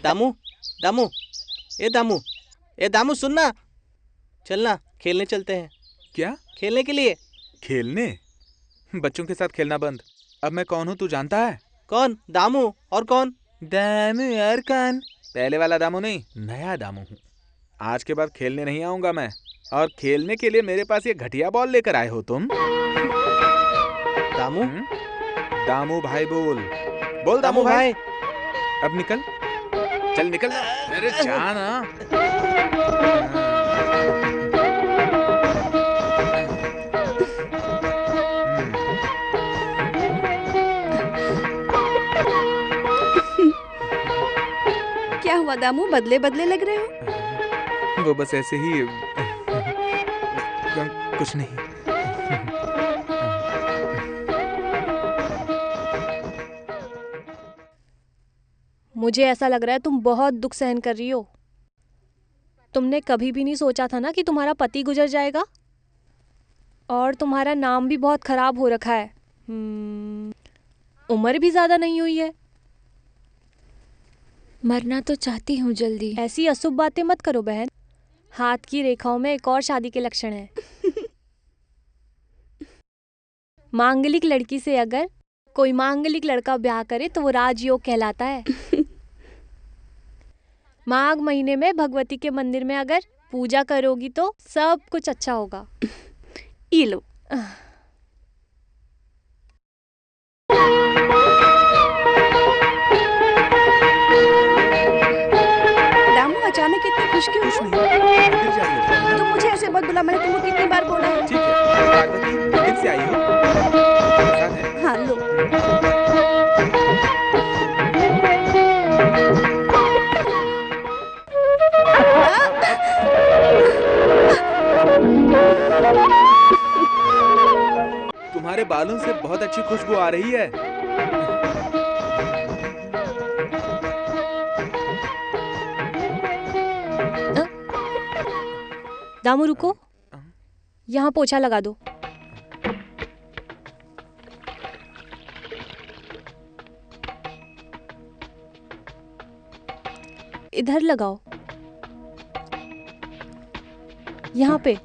दामू, दामू, दामू, दामू सुनना, चलना खेलने चलते हैं। क्या? खेलने के लिए। खेलने? बच्चों के साथ खेलना बंद। अब मैं कौन हूँ तू जानता है? कौन? दामू। और कौन? दामू और कौन? पहले वाला दामू नहीं, नया दामू हूँ। आज के बाद खेलने नहीं आऊंगा मैं। और खेलने के लिए मेरे पास ये घटिया बॉल लेकर आए हो तुम। दामू, दामू भाई बोल, बोल दामू भाई। अब निकल, चल निकल। अरे जाना। क्या हुआ दामू, बदले बदले लग रहे हो? वो बस ऐसे ही। कुछ नहीं। मुझे ऐसा लग रहा है तुम बहुत दुख सहन कर रही हो। तुमने कभी भी नहीं सोचा था ना कि तुम्हारा पति गुजर जाएगा। और तुम्हारा नाम भी बहुत खराब हो रखा है। उम्र भी ज्यादा नहीं हुई है। मरना तो चाहती हूँ जल्दी। ऐसी अशुभ बातें मत करो बहन। हाथ की रेखाओं में एक और शादी के लक्षण है। मांगलिक लड़की से अगर कोई मांगलिक लड़का ब्याह करे तो वो राजयोग कहलाता है। माघ महीने में भगवती के मंदिर में अगर पूजा करोगी तो सब कुछ अच्छा होगा। ये लो। दामू अचानक इतनी खुश क्यों? कुछ नहीं, मंदिर जा रही हो? तुम मुझे ऐसे मत बुला, मैंने तुमको कितनी बार बोला है। ठीक है, पार्वती मंदिर से आई हो? प्रसाद है। हाँ लो। तुम्हारे बालों से बहुत अच्छी खुशबू आ रही है। दामू रुको, यहाँ पोछा लगा दो। इधर लगाओ, यहाँ पे।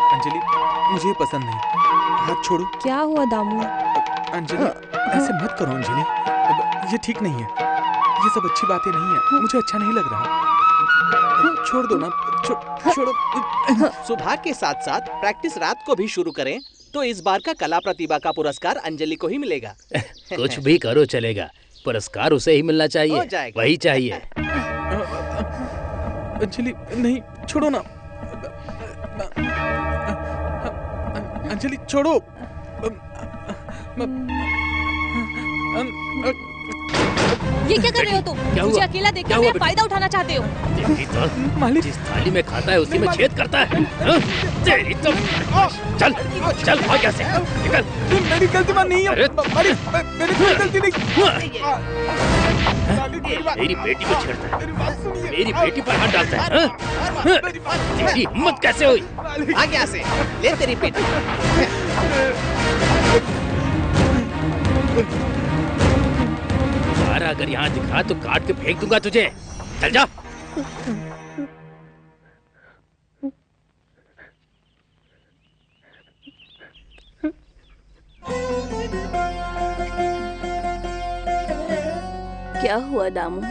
अंजलि, मुझे ये पसंद नहीं। हाथ छोड़ो। क्या हुआ दामू? अंजलि, ऐसे मत करो अंजलि, ये ठीक नहीं है। ये सब अच्छी बातें नहीं है, मुझे अच्छा नहीं लग रहा। छोड़ दो ना, छोड़ो। सुबह के साथ साथ प्रैक्टिस रात को भी शुरू करें तो इस बार का कला प्रतिभा का पुरस्कार अंजलि को ही मिलेगा। कुछ भी करो चलेगा, पुरस्कार उसे ही मिलना हो चाहिए, जाएगा। वही चाहिए। अंजलि नहीं, छोड़ो ना। अंजलि छोड़ो। ये क्या कर रहे हो तुम? क्या मुझे हुआ? अकेला देखकर क्या हुआ मेरा बेटी? फायदा उठाना चाहते हो? तेरी तो मालिक जिस थाली में खाता है उसी में छेद करता है। हाँ? तेरी तो चल चल भाग यहाँ से, निकल। मेरी गलती नहीं है। अरे मेरी कोई गलती नहीं। मेरी बेटी को छेड़ता है, मेरी बेटी पर हाथ डालता है। हाँ? तेरी हिम्मत कैसे हुई? भाग यहाँ से, ले तेरी बेटी। दोबारा अगर यहाँ दिखा तो काट के फेंक दूंगा तुझे। चल जा। क्या हुआ दामू?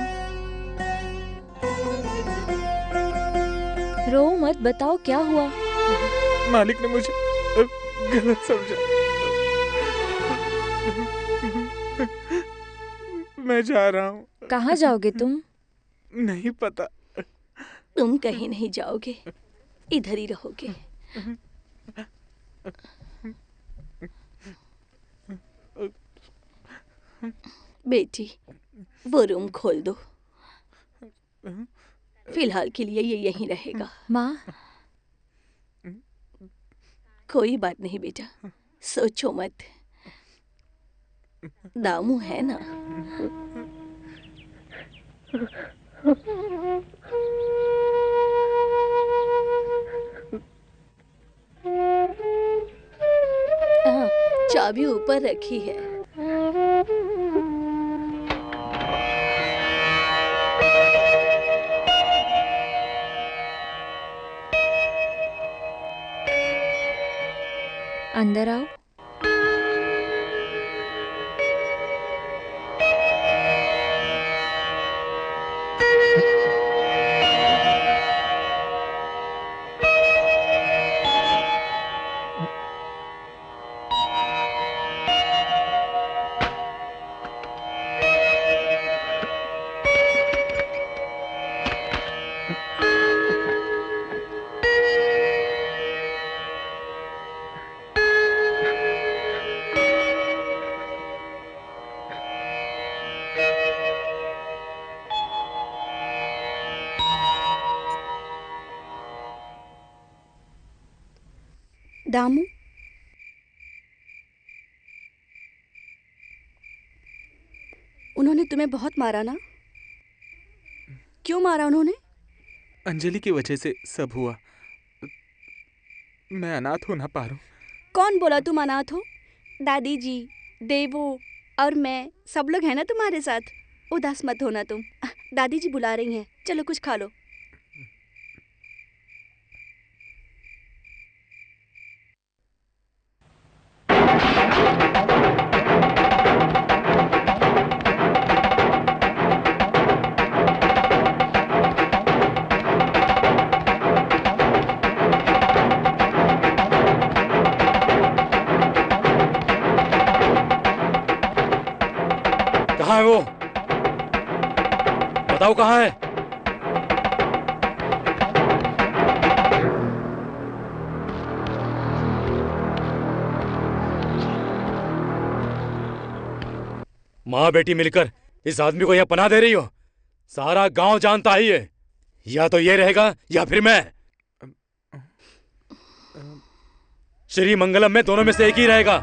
रो मत, बताओ क्या हुआ? मालिक ने मुझे गलत समझा। मैं जा रहा हूँ। कहाँ जाओगे तुम? नहीं पता। तुम कहीं नहीं जाओगे, इधर ही रहोगे। बेटी, वो रूम खोल दो। फिलहाल के लिए ये यहीं रहेगा। माँ, कोई बात नहीं बेटा, सोचो मत। दामू है ना। हाँ, चाबी ऊपर रखी है। अंदर आओ। दामू, उन्होंने तुम्हें बहुत मारा ना? क्यों मारा उन्होंने? अंजलि की वजह से सब हुआ। मैं अनाथ हो ना पारूं। कौन बोला तुम अनाथ हो? दादी जी, देवू और मैं सब लोग हैं ना तुम्हारे साथ। उदास मत होना तुम। दादी जी बुला रही हैं, चलो कुछ खा लो। कहाँ है वो? बताओ कहाँ है? माँ बेटी मिलकर इस आदमी को यहाँ पनाह दे रही हो। सारा गांव जानता ही है। या तो ये रहेगा या फिर मैं। श्री मंगलम में दोनों में से एक ही रहेगा।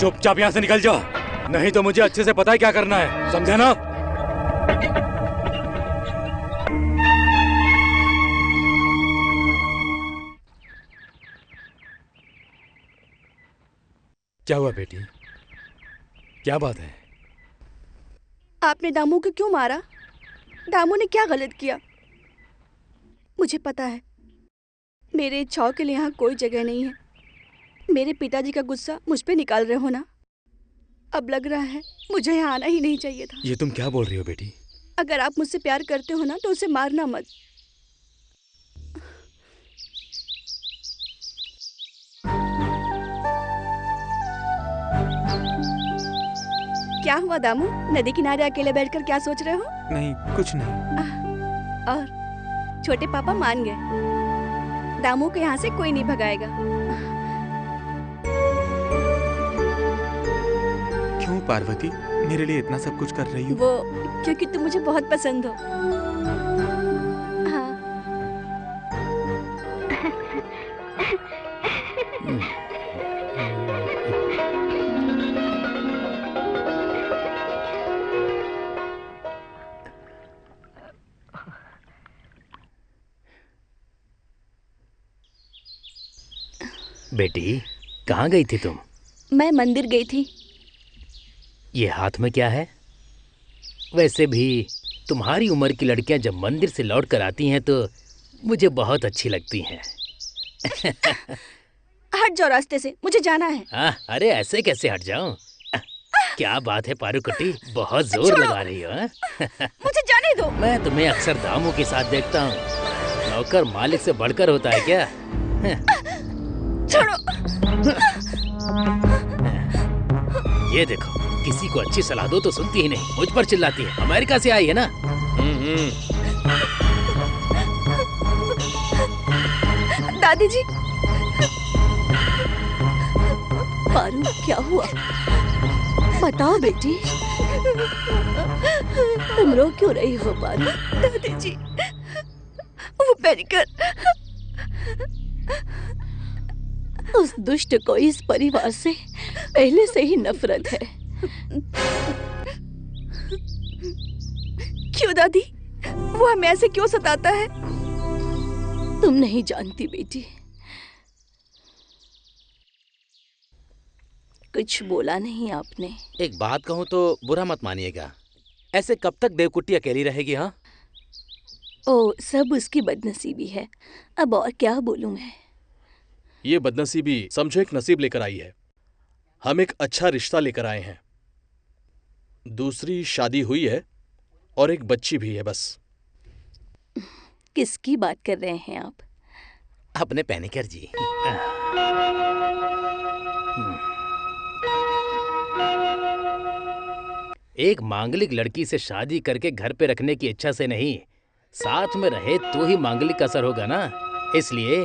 चुपचाप यहाँ से निकल जाओ, नहीं तो मुझे अच्छे से पता है क्या करना है, समझा ना? क्या हुआ बेटी? क्या बात है? आपने दामू को क्यों मारा? दामू ने क्या गलत किया? मुझे पता है मेरे इच्छाओं के लिए यहाँ कोई जगह नहीं है। मेरे पिताजी का गुस्सा मुझ पे निकाल रहे हो ना? अब लग रहा है मुझे यहाँ आना ही नहीं चाहिए था। ये तुम क्या बोल रही हो बेटी? अगर आप मुझसे प्यार करते हो ना तो उसे मारना मत। क्या हुआ दामू? नदी किनारे अकेले बैठकर क्या सोच रहे हो? नहीं, कुछ नहीं। और छोटे पापा मान गए। दामू को यहाँ से कोई नहीं भगाएगा। क्यों पार्वती मेरे लिए इतना सब कुछ कर रही हो? वो क्योंकि तुम मुझे बहुत पसंद हो। हाँ। बेटी, कहाँ गई थी तुम? मैं मंदिर गई थी। ये हाथ में क्या है? वैसे भी तुम्हारी उम्र की लड़कियां जब मंदिर से लौट कर आती हैं तो मुझे बहुत अच्छी लगती हैं। हट जाओ रास्ते से, मुझे जाना है। अरे ऐसे कैसे हट जाऊं? क्या बात है पारुकुटी, बहुत जोर लगा रही हो। मुझे जाने दो। मैं तुम्हें अक्सर दामू के साथ देखता हूँ। नौकर मालिक से बढ़कर होता है क्या? छोड़ो। ये देखो, किसी को अच्छी सलाह दो तो सुनती ही नहीं, मुझ पर चिल्लाती है। अमेरिका से आई है ना? दादी जी। पारू, क्या हुआ? बताओ बेटी, तुम रो क्यों रही हो पारू? दादी जी, वो पैनिकर, उस दुष्ट को इस परिवार से पहले से ही नफरत है। क्यों दादी? वो हमें ऐसे क्यों सताता है? तुम नहीं जानती बेटी। कुछ बोला नहीं आपने। एक बात कहूँ तो बुरा मत मानिएगा, ऐसे कब तक देवकुट्टी अकेली रहेगी? हाँ, ओ, सब उसकी बदनसीबी है। अब और क्या बोलूं मैं? ये बदनसीबी समझो एक नसीब लेकर आई है। हम एक अच्छा रिश्ता लेकर आए हैं। दूसरी शादी हुई है और एक बच्ची भी है। बस। किसकी बात कर रहे हैं आप? अपने पैनिकर जी। एक मांगलिक लड़की से शादी करके घर पे रखने की इच्छा से नहीं, साथ में रहे तो ही मांगलिक असर होगा ना। इसलिए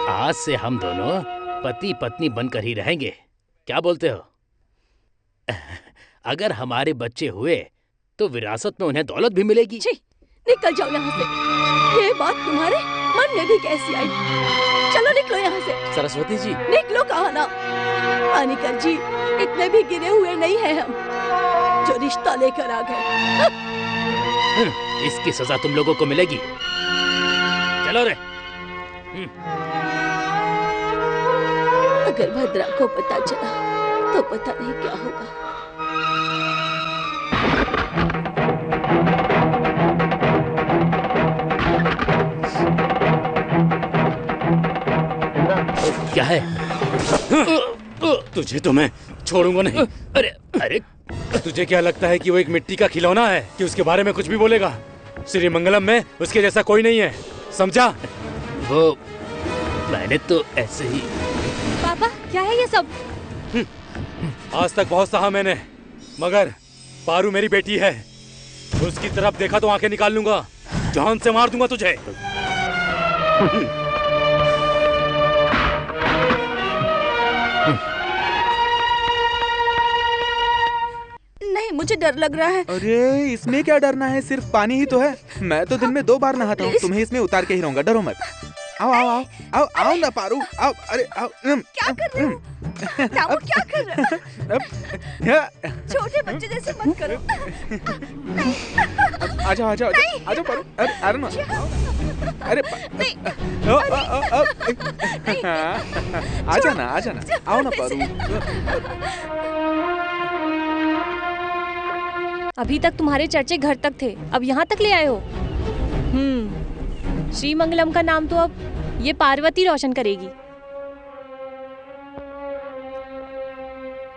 आज से हम दोनों पति पत्नी बनकर ही रहेंगे। क्या बोलते हो? अगर हमारे बच्चे हुए तो विरासत में उन्हें दौलत भी मिलेगी। छी, निकल जाओ यहाँ से। ये बात तुम्हारे मन में भी कैसी आई? चलो निकलो यहाँ से। सरस्वती जी, निकलो। कहा ना पानिकर जी, इतने भी गिरे हुए नहीं हैं हम, जो रिश्ता लेकर आ गए। इसकी सजा तुम लोगों को मिलेगी। चलो रे। अगर भद्रा को पता चला तो पता नहीं क्या होगा। क्या है? तुझे तो मैं छोड़ूंगा नहीं। अरे अरे, तुझे क्या लगता है कि वो एक मिट्टी का खिलौना है कि उसके बारे में कुछ भी बोलेगा? श्री मंगलम में उसके जैसा कोई नहीं है, समझा? वो मैंने तो ऐसे ही। पापा, क्या है ये सब? आज तक बहुत सहा मैंने, मगर पारू मेरी बेटी है। उसकी तरफ देखा तो आंखें निकाल लूंगा, जान से मार दूंगा तुझे। नहीं, मुझे डर लग रहा है। अरे इसमें क्या डरना है, सिर्फ पानी ही तो है। मैं तो दिन में 2 बार नहाता हूँ, तुम्हें इसमें उतार के ही रहूंगा, डरो मत। आओ आओ आओ आओ आओ ना पारू, आओ। अरे आओ। क्या कर रहे हो? दामू, क्या कर रहे हो? छोटे बच्चे जैसे मत करो। आजा आजा आजा पारू। अरे अरे ना, अरे आजा ना, आओ ना पारू। अभी तक तुम्हारे चर्चे घर तक थे, अब यहाँ तक ले आए हो। श्रीमंगलम का नाम तो अब ये पार्वती रोशन करेगी।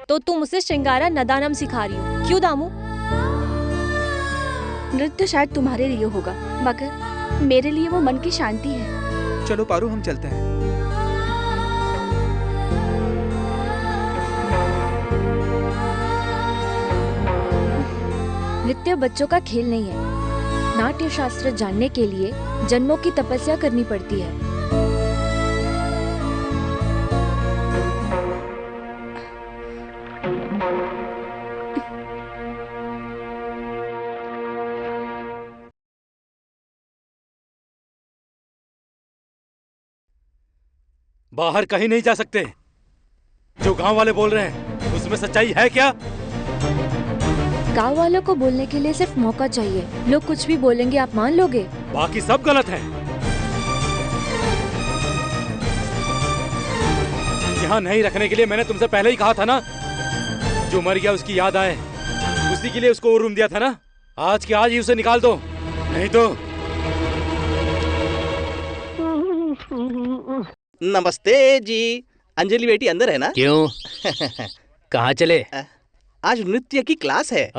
तो तुम उसे श्रृंगारा नदानम सिखा रही हो, क्यों दामू? नृत्य शायद तुम्हारे लिए होगा, मगर मेरे लिए वो मन की शांति है। चलो पारू, हम चलते हैं। नृत्य बच्चों का खेल नहीं है। नाट्य शास्त्र जानने के लिए जन्मों की तपस्या करनी पड़ती है। बाहर कहीं नहीं जा सकते। जो गांव वाले बोल रहे हैं उसमें सच्चाई है क्या? गांव वालों को बोलने के लिए सिर्फ मौका चाहिए। लोग कुछ भी बोलेंगे, आप मान लोगे? बाकी सब गलत है। यहाँ नहीं रखने के लिए मैंने तुमसे पहले ही कहा था ना। जो मर गया उसकी याद आए, उसी के लिए उसको वो रूम दिया था ना। आज के आज ही उसे निकाल दो, नहीं तो। नमस्ते जी। अंजलि बेटी अंदर है ना? क्यों? कहाँ चले? आज नृत्य की क्लास है।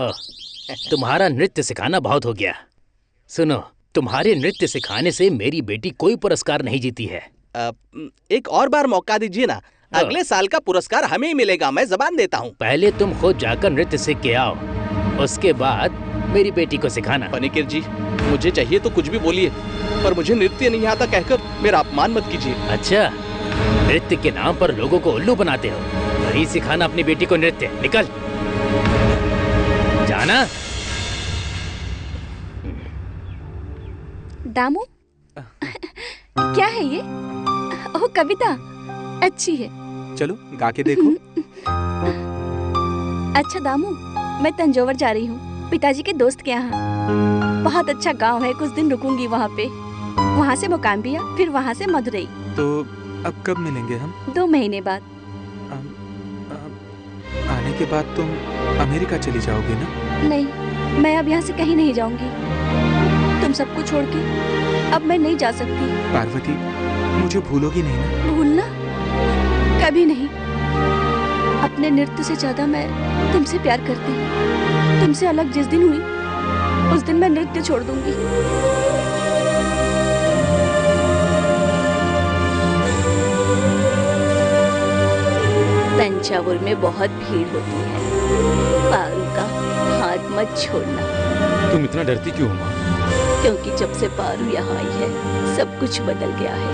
तुम्हारा नृत्य सिखाना बहुत हो गया। सुनो, तुम्हारे नृत्य सिखाने से मेरी बेटी कोई पुरस्कार नहीं जीती है। एक और बार मौका दीजिए ना। अगले साल का पुरस्कार हमें ही मिलेगा, मैं जबान देता हूँ। पहले तुम खुद जाकर नृत्य सीख के आओ, उसके बाद मेरी बेटी को सिखाना। पनीकर जी, मुझे चाहिए तो कुछ भी बोलिए, पर मुझे नृत्य नहीं आता कहकर मेरा अपमान मत कीजिए। अच्छा, नृत्य के नाम पर लोगों को उल्लू बनाते हो। वही सिखाना अपनी बेटी को नृत्य। निकल जाना। दामू, क्या है ये? ओह कविता, अच्छी है। चलो गा के देखो। अच्छा दामू, मैं तंजौर जा रही हूँ पिताजी के दोस्त के यहाँ। बहुत अच्छा गांव है, कुछ दिन रुकूंगी वहाँ पे। वहाँ से मोकाम्बिया, फिर वहाँ से मदुरई। तो अब कब मिलेंगे हम? 2 महीने बाद। आने के बाद तुम अमेरिका चली जाओगी ना? नहीं, मैं अब यहाँ से कहीं नहीं जाऊंगी। तुम सबको छोड़ के अब मैं नहीं जा सकती। पार्वती, मुझे भूलोगी नहीं ना? भूलना? कभी नहीं। अपने नृत्य से ज्यादा मैं तुमसे प्यार करती हूँ। तुमसे अलग जिस दिन हुई, उस दिन मैं नृत्य छोड़ दूंगी। तंजावुर में बहुत भीड़ होती है। पारू का हाथ मत छोड़ना। तुम इतना डरती क्यों हो माँ? क्योंकि जब से पारू यहाँ आई है, सब कुछ बदल गया है।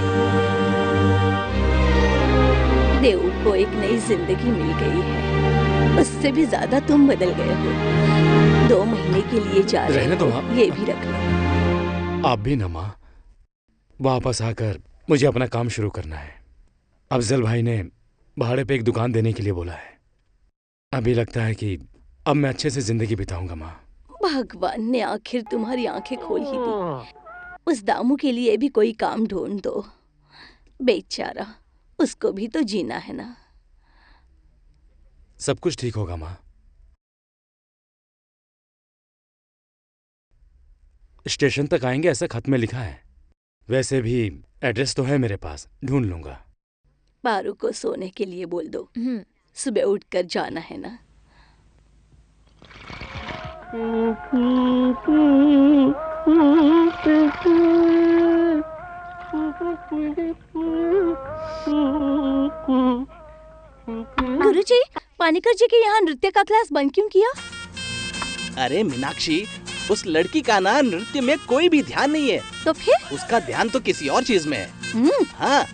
देव को एक नई जिंदगी मिल गई है। उससे भी ज्यादा तुम बदल गए हो। 2 महीने के लिए जा रहे रहने दो हो, माँ। ये भी रख लो। आप भी ना माँ। वापस आकर मुझे अपना काम शुरू करना है। अफजल भाई ने भाड़े पे एक दुकान देने के लिए बोला है। अभी लगता है कि अब मैं अच्छे से जिंदगी बिताऊंगा माँ। भगवान ने आखिर तुम्हारी आंखें खोल ही दी। उस दामू के लिए भी कोई काम ढूंढ दो। बेचारा, उसको भी तो जीना है ना। सब कुछ ठीक होगा माँ। स्टेशन तक आएंगे ऐसा खत में लिखा है। वैसे भी एड्रेस तो है मेरे पास, ढूंढ लूंगा। पारू को सोने के लिए बोल दो। सुबह उठकर जाना है ना। गुरुजी, पानीकर जी के यहाँ नृत्य का क्लास बंद क्यों किया? अरे मीनाक्षी, उस लड़की का ना नृत्य में कोई भी ध्यान नहीं है। तो फिर? उसका ध्यान तो किसी और चीज में है। हाँ,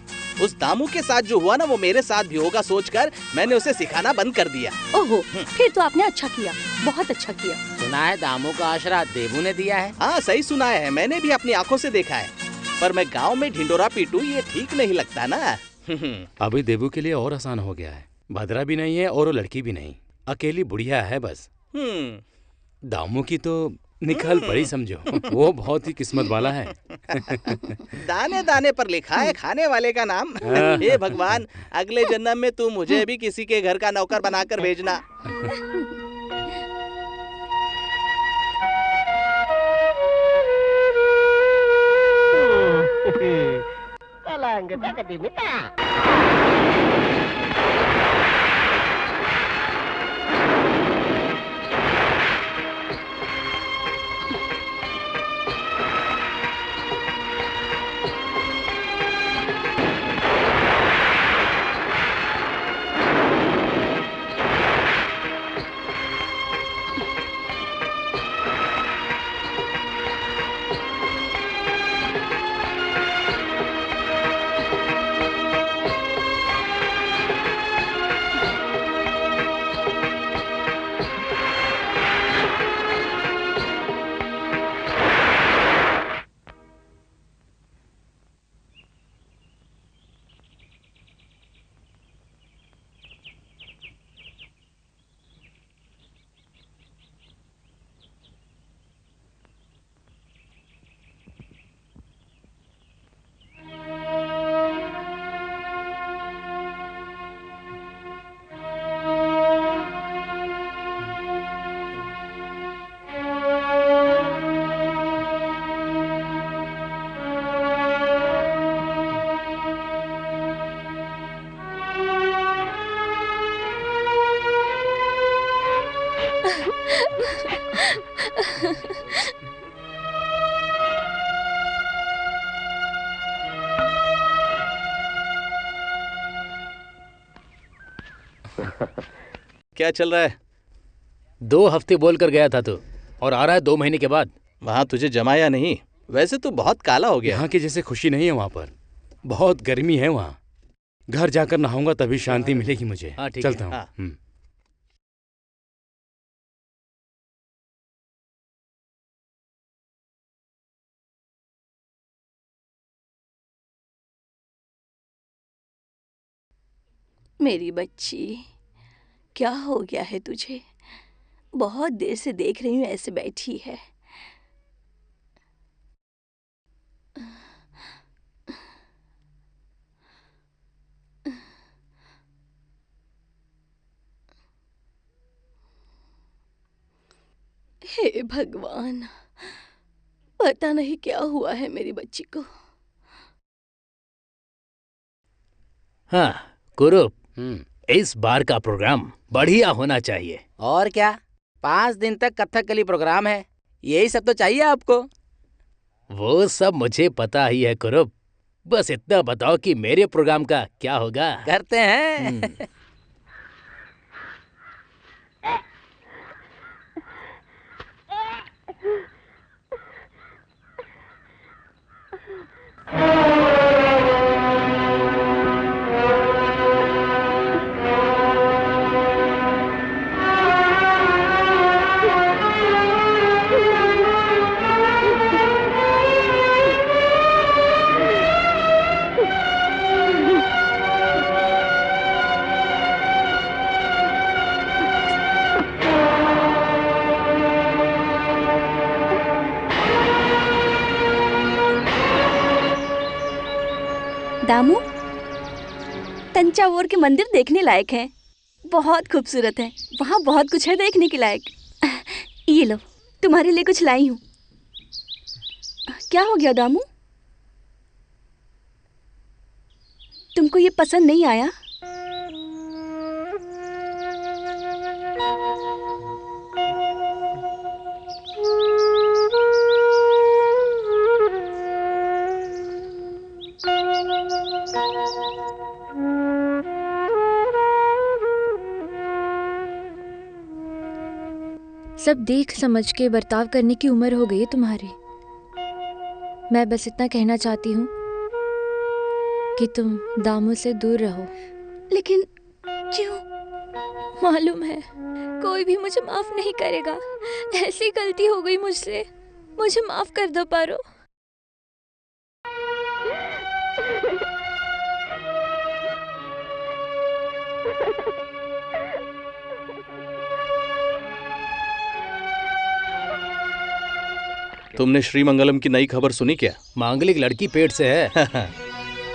उस दामू के साथ जो हुआ ना, वो मेरे साथ भी होगा सोचकर मैंने उसे सिखाना बंद कर दिया। ओहो, फिर तो आपने अच्छा किया, बहुत अच्छा किया। सुना है दामू का आश्रा देवू ने दिया है। हाँ सही सुना है, मैंने भी अपनी आंखों से देखा है। पर मैं गांव में ढिंडोरा पीटूं, ये ठीक नहीं लगता ना। अभी देवू के लिए और आसान हो गया है। भद्रा भी नहीं है और वो लड़की भी नहीं, अकेली बुढ़िया है बस। दामू की तो निकल पड़ी समझो। वो बहुत ही किस्मत वाला है। दाने दाने पर लिखा है खाने वाले का नाम। हे भगवान, अगले जन्म में तू मुझे भी किसी के घर का नौकर बनाकर भेजना। dang tak diminta. क्या चल रहा है? 2 हफ्ते बोल कर गया था तू, और आ रहा है 2 महीने के बाद। वहां तुझे जमाया नहीं? वैसे तो बहुत काला हो गया। यहाँ की जैसे खुशी नहीं है वहाँ पर, बहुत गर्मी है वहाँ। घर जाकर नहाऊंगा तभी शांति मिलेगी मुझे। हाँ, ठीक चलता है। हूँ। हाँ। मेरी बच्ची, क्या हो गया है तुझे? बहुत देर से देख रही हूँ ऐसे बैठी है। हे भगवान, पता नहीं क्या हुआ है मेरी बच्ची को। हाँ कुरूप, इस बार का प्रोग्राम बढ़िया होना चाहिए। और क्या, 5 दिन तक कथकली प्रोग्राम है, यही सब तो चाहिए आपको। वो सब मुझे पता ही है कुरूप, बस इतना बताओ कि मेरे प्रोग्राम का क्या होगा। करते हैं। दामू, तंजावुर के मंदिर देखने लायक हैं, बहुत खूबसूरत है। वहाँ बहुत कुछ है देखने के लायक। ये लो, तुम्हारे लिए कुछ लाई हूँ। क्या हो गया दामू, तुमको ये पसंद नहीं आया? सब देख समझ के बर्ताव करने की उम्र हो गई है तुम्हारी। मैं बस इतना कहना चाहती हूँ कि तुम दामू से दूर रहो। लेकिन क्यों? मालूम है कोई भी मुझे माफ नहीं करेगा। ऐसी गलती हो गई मुझसे, मुझे माफ कर दो पारो। तुमने श्रीमंगलम की नई खबर सुनी क्या? मांगलिक लड़की पेट से है।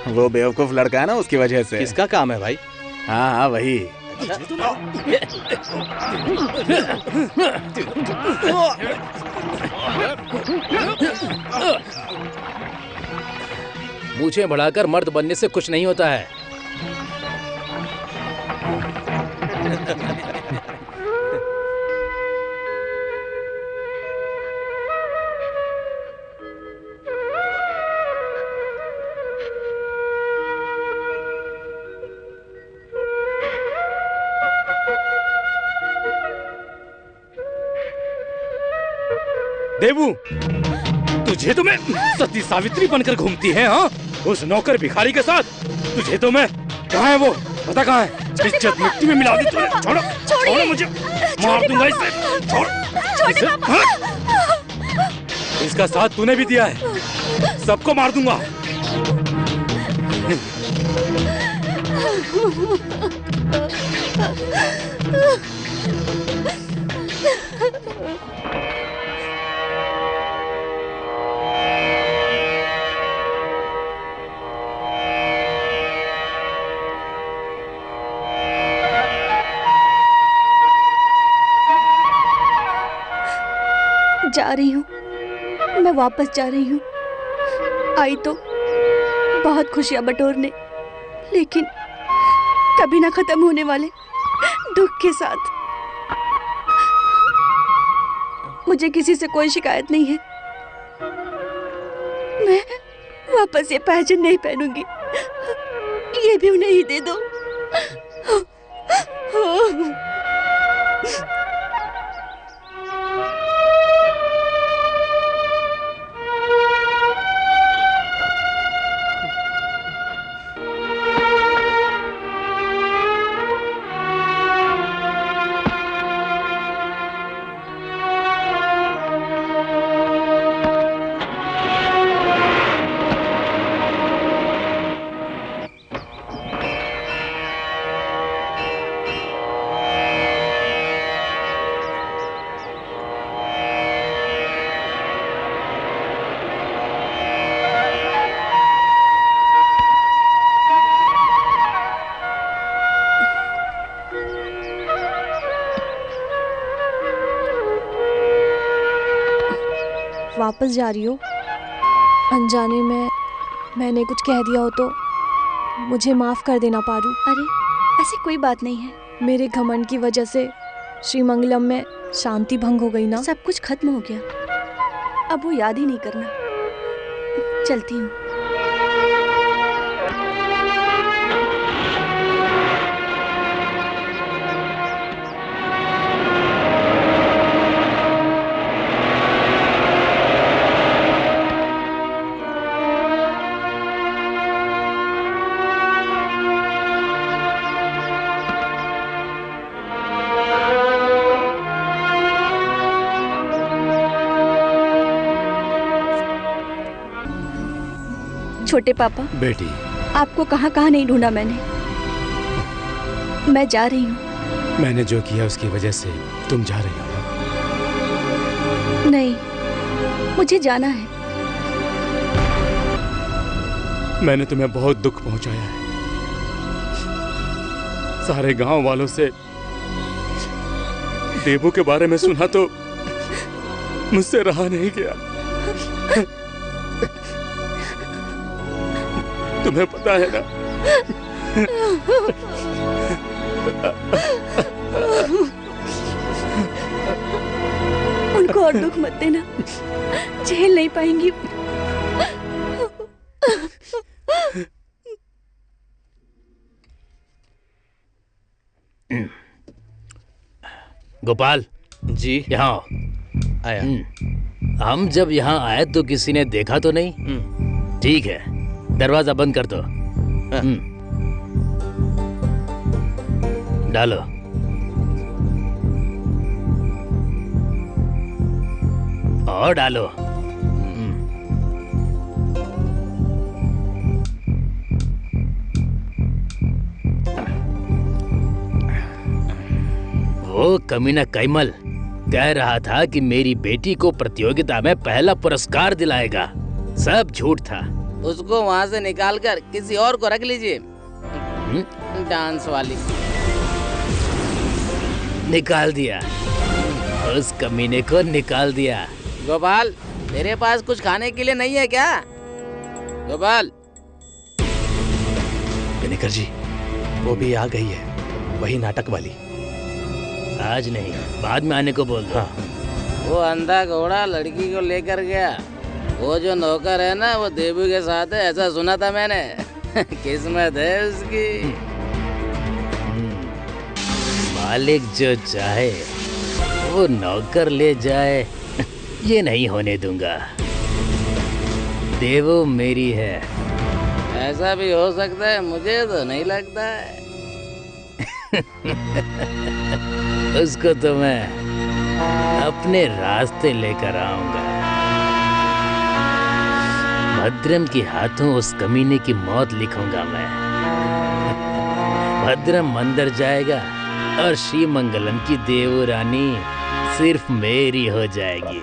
वो बेवकूफ लड़का है ना, उसकी वजह से। किसका काम है भाई? हाँ हाँ वही। मूछें बढ़ाकर मर्द बनने से कुछ नहीं होता है। देवू, तुझे तो मैं सती सावित्री बनकर घूमती है, हाँ? उस नौकर भिखारी के साथ तुझे तो मैं, कहाँ है वो, पता कहाँ है? इज्जत मिट्टी में मिला दी तूने। छोड़ो, छोड़ो मुझे, मार दूंगा इसे। छोड़ इसे, हाँ? इसका साथ तूने भी दिया है, सबको मार दूंगा। जा रही हूँ, मैं वापस जा रही हूँ। आई तो बहुत खुशियां बटोरने, लेकिन कभी ना खत्म होने वाले दुख के साथ। मुझे किसी से कोई शिकायत नहीं है। मैं वापस ये पहचान नहीं पहनूंगी, ये भी उन्हें ही दे दो। वापस जा रही हो? अनजाने में मैंने कुछ कह दिया हो तो मुझे माफ कर देना पारू। अरे ऐसी कोई बात नहीं है। मेरे घमंड की वजह से श्रीमंगलम में शांति भंग हो गई ना। सब कुछ खत्म हो गया, अब वो याद ही नहीं करना। चलती हूँ। छोटे पापा, बेटी, आपको कहाँ कहाँ नहीं ढूंढा मैंने। मैं जा रही हूँ। मैंने जो किया उसकी वजह से तुम जा रही हो ना? नहीं, मुझे जाना है। मैंने तुम्हें बहुत दुख पहुंचाया है। सारे गांव वालों से देवू के बारे में सुना तो मुझसे रहा नहीं गया। तुम्हें पता है ना, उनको और दुख मत देना, झेल नहीं पाएंगी। गोपाल जी, यहाँ आओ। आया। हम जब यहाँ आए तो किसी ने देखा तो नहीं? ठीक है, दरवाजा बंद कर दो। डालो। और डालो। वो कमीना कैमल कह रहा था कि मेरी बेटी को प्रतियोगिता में पहला पुरस्कार दिलाएगा। सब झूठ था। उसको वहाँ से निकालकर किसी और को रख लीजिए। डांस वाली निकाल दिया, उस कमीने को निकाल दिया। गोपाल, तेरे पास कुछ खाने के लिए नहीं है क्या? गोपाल, विनेकर जी, वो भी आ गई है, वही नाटक वाली। आज नहीं, बाद में आने को बोल दो। वो अंधा घोड़ा लड़की को लेकर गया। वो जो नौकर है ना, वो देबू के साथ है, ऐसा सुना था मैंने। किस्मत है उसकी। मालिक जो चाहे वो नौकर ले जाए, ये नहीं होने दूंगा। देवो मेरी है। ऐसा भी हो सकता है, मुझे तो नहीं लगता है। उसको तो मैं अपने रास्ते लेकर आऊंगा। भद्रम के हाथों उस कमीने की मौत लिखूंगा मैं। भद्रम मंदिर जाएगा और श्री मंगलम की देवो रानी सिर्फ मेरी हो जाएगी।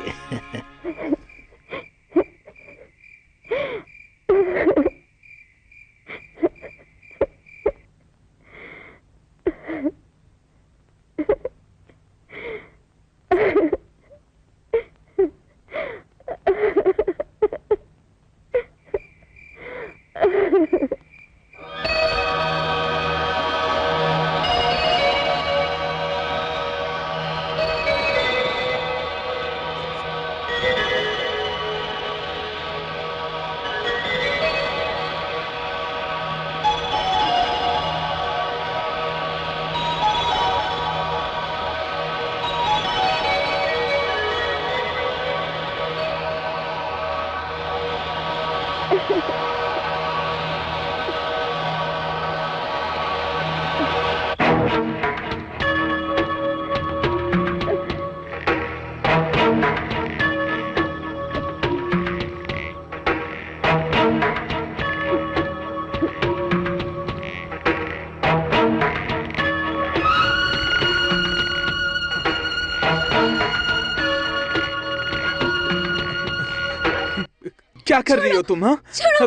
क्या कर रही हो तुम? हाँ, छोड़ो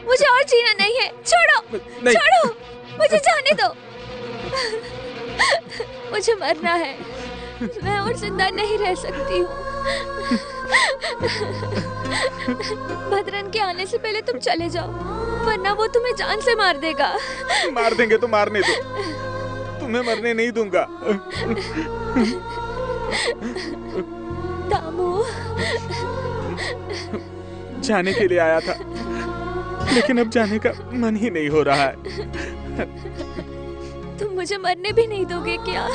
मुझे और जीना नहीं है। छोड़ो नहीं। छोड़ो, मुझे जाने दो। मुझे मरना है, मैं और जिंदा नहीं रह सकती हूँ। भद्रन के आने से पहले तुम चले जाओ, वरना वो तुम्हें जान से मार देगा। मार देंगे तो मारने दो, तुम्हें मरने नहीं दूंगा। दामू, जाने के लिए आया था, लेकिन अब जाने का मन ही नहीं हो रहा है। तुम मुझे मरने भी नहीं दोगे क्या?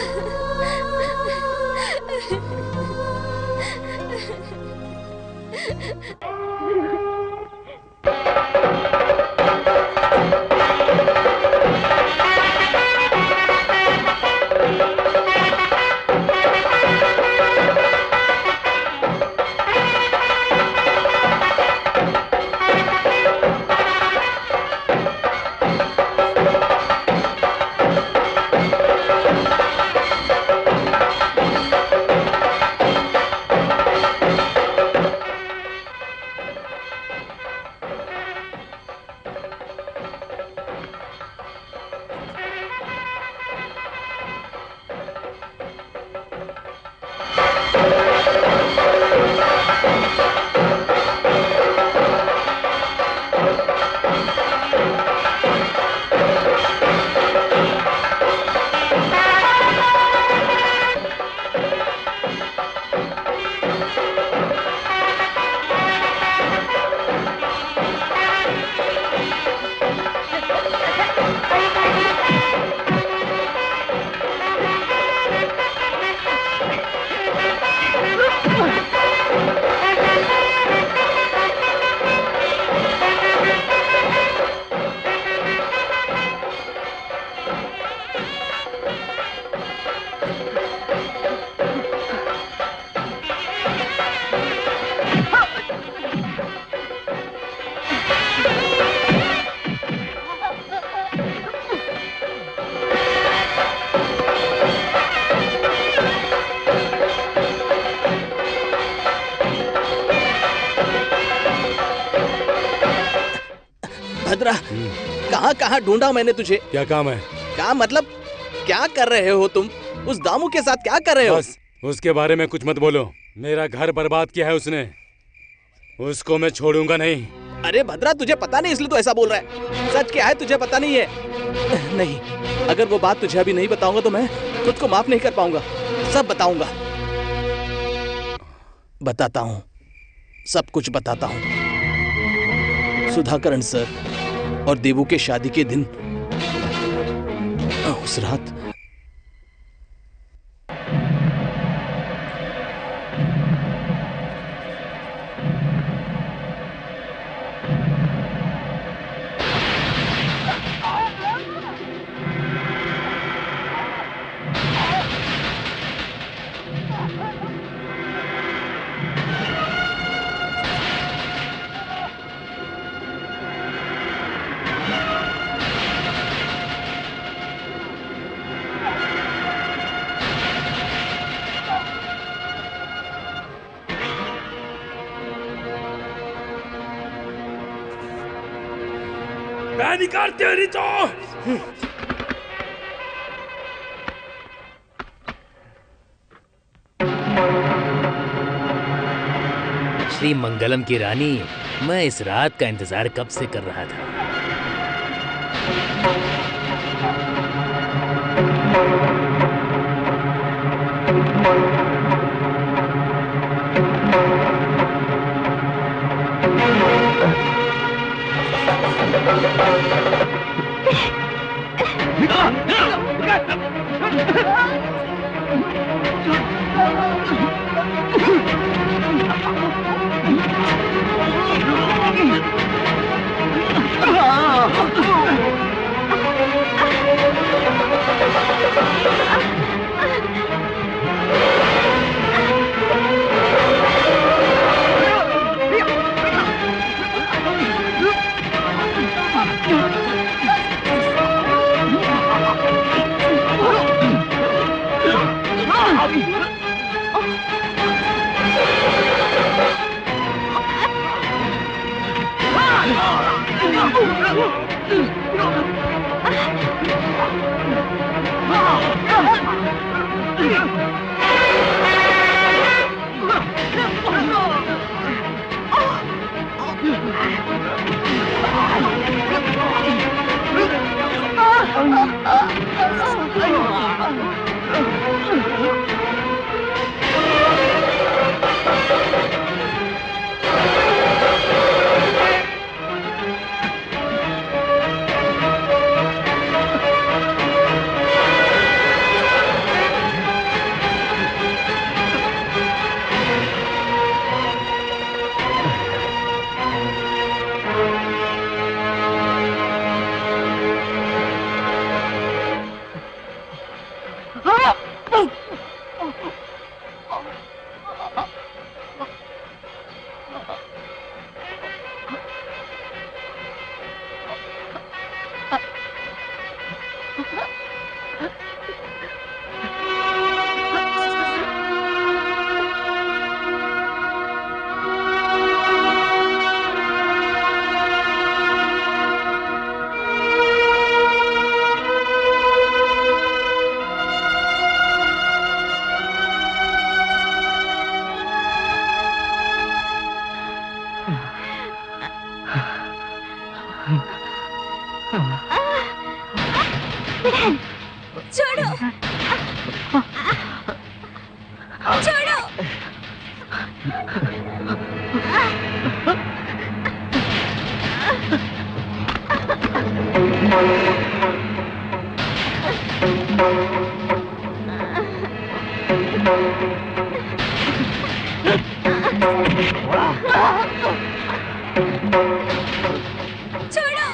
भद्रा, कहाँ कहाँ ढूंढा मैंने तुझे। क्या काम है? क्या मतलब, क्या कर रहे हो तुम? उस दामू के साथ क्या कर रहे हो? बस उसके बारे में कुछ मत बोलो। मेरा घर बर्बाद किया है उसने, उसको मैं छोड़ूंगा नहीं। अरे भद्रा, तुझे पता नहीं इसलिए तो ऐसा बोल रहा है। सच क्या है तुझे पता नहीं है? नहीं, अगर वो बात तुझे अभी नहीं बताऊंगा तो मैं खुद को माफ नहीं कर पाऊंगा। सब बताऊंगा, बताता हूं, सब कुछ बताता हूं। सुधाकरण सर और देवू के शादी के दिन उस रात निकाल तेरी तो। श्री मंगलम की रानी, मैं इस रात का इंतजार कब से कर रहा था। छोड़ो, छोड़ो। छोड़ो।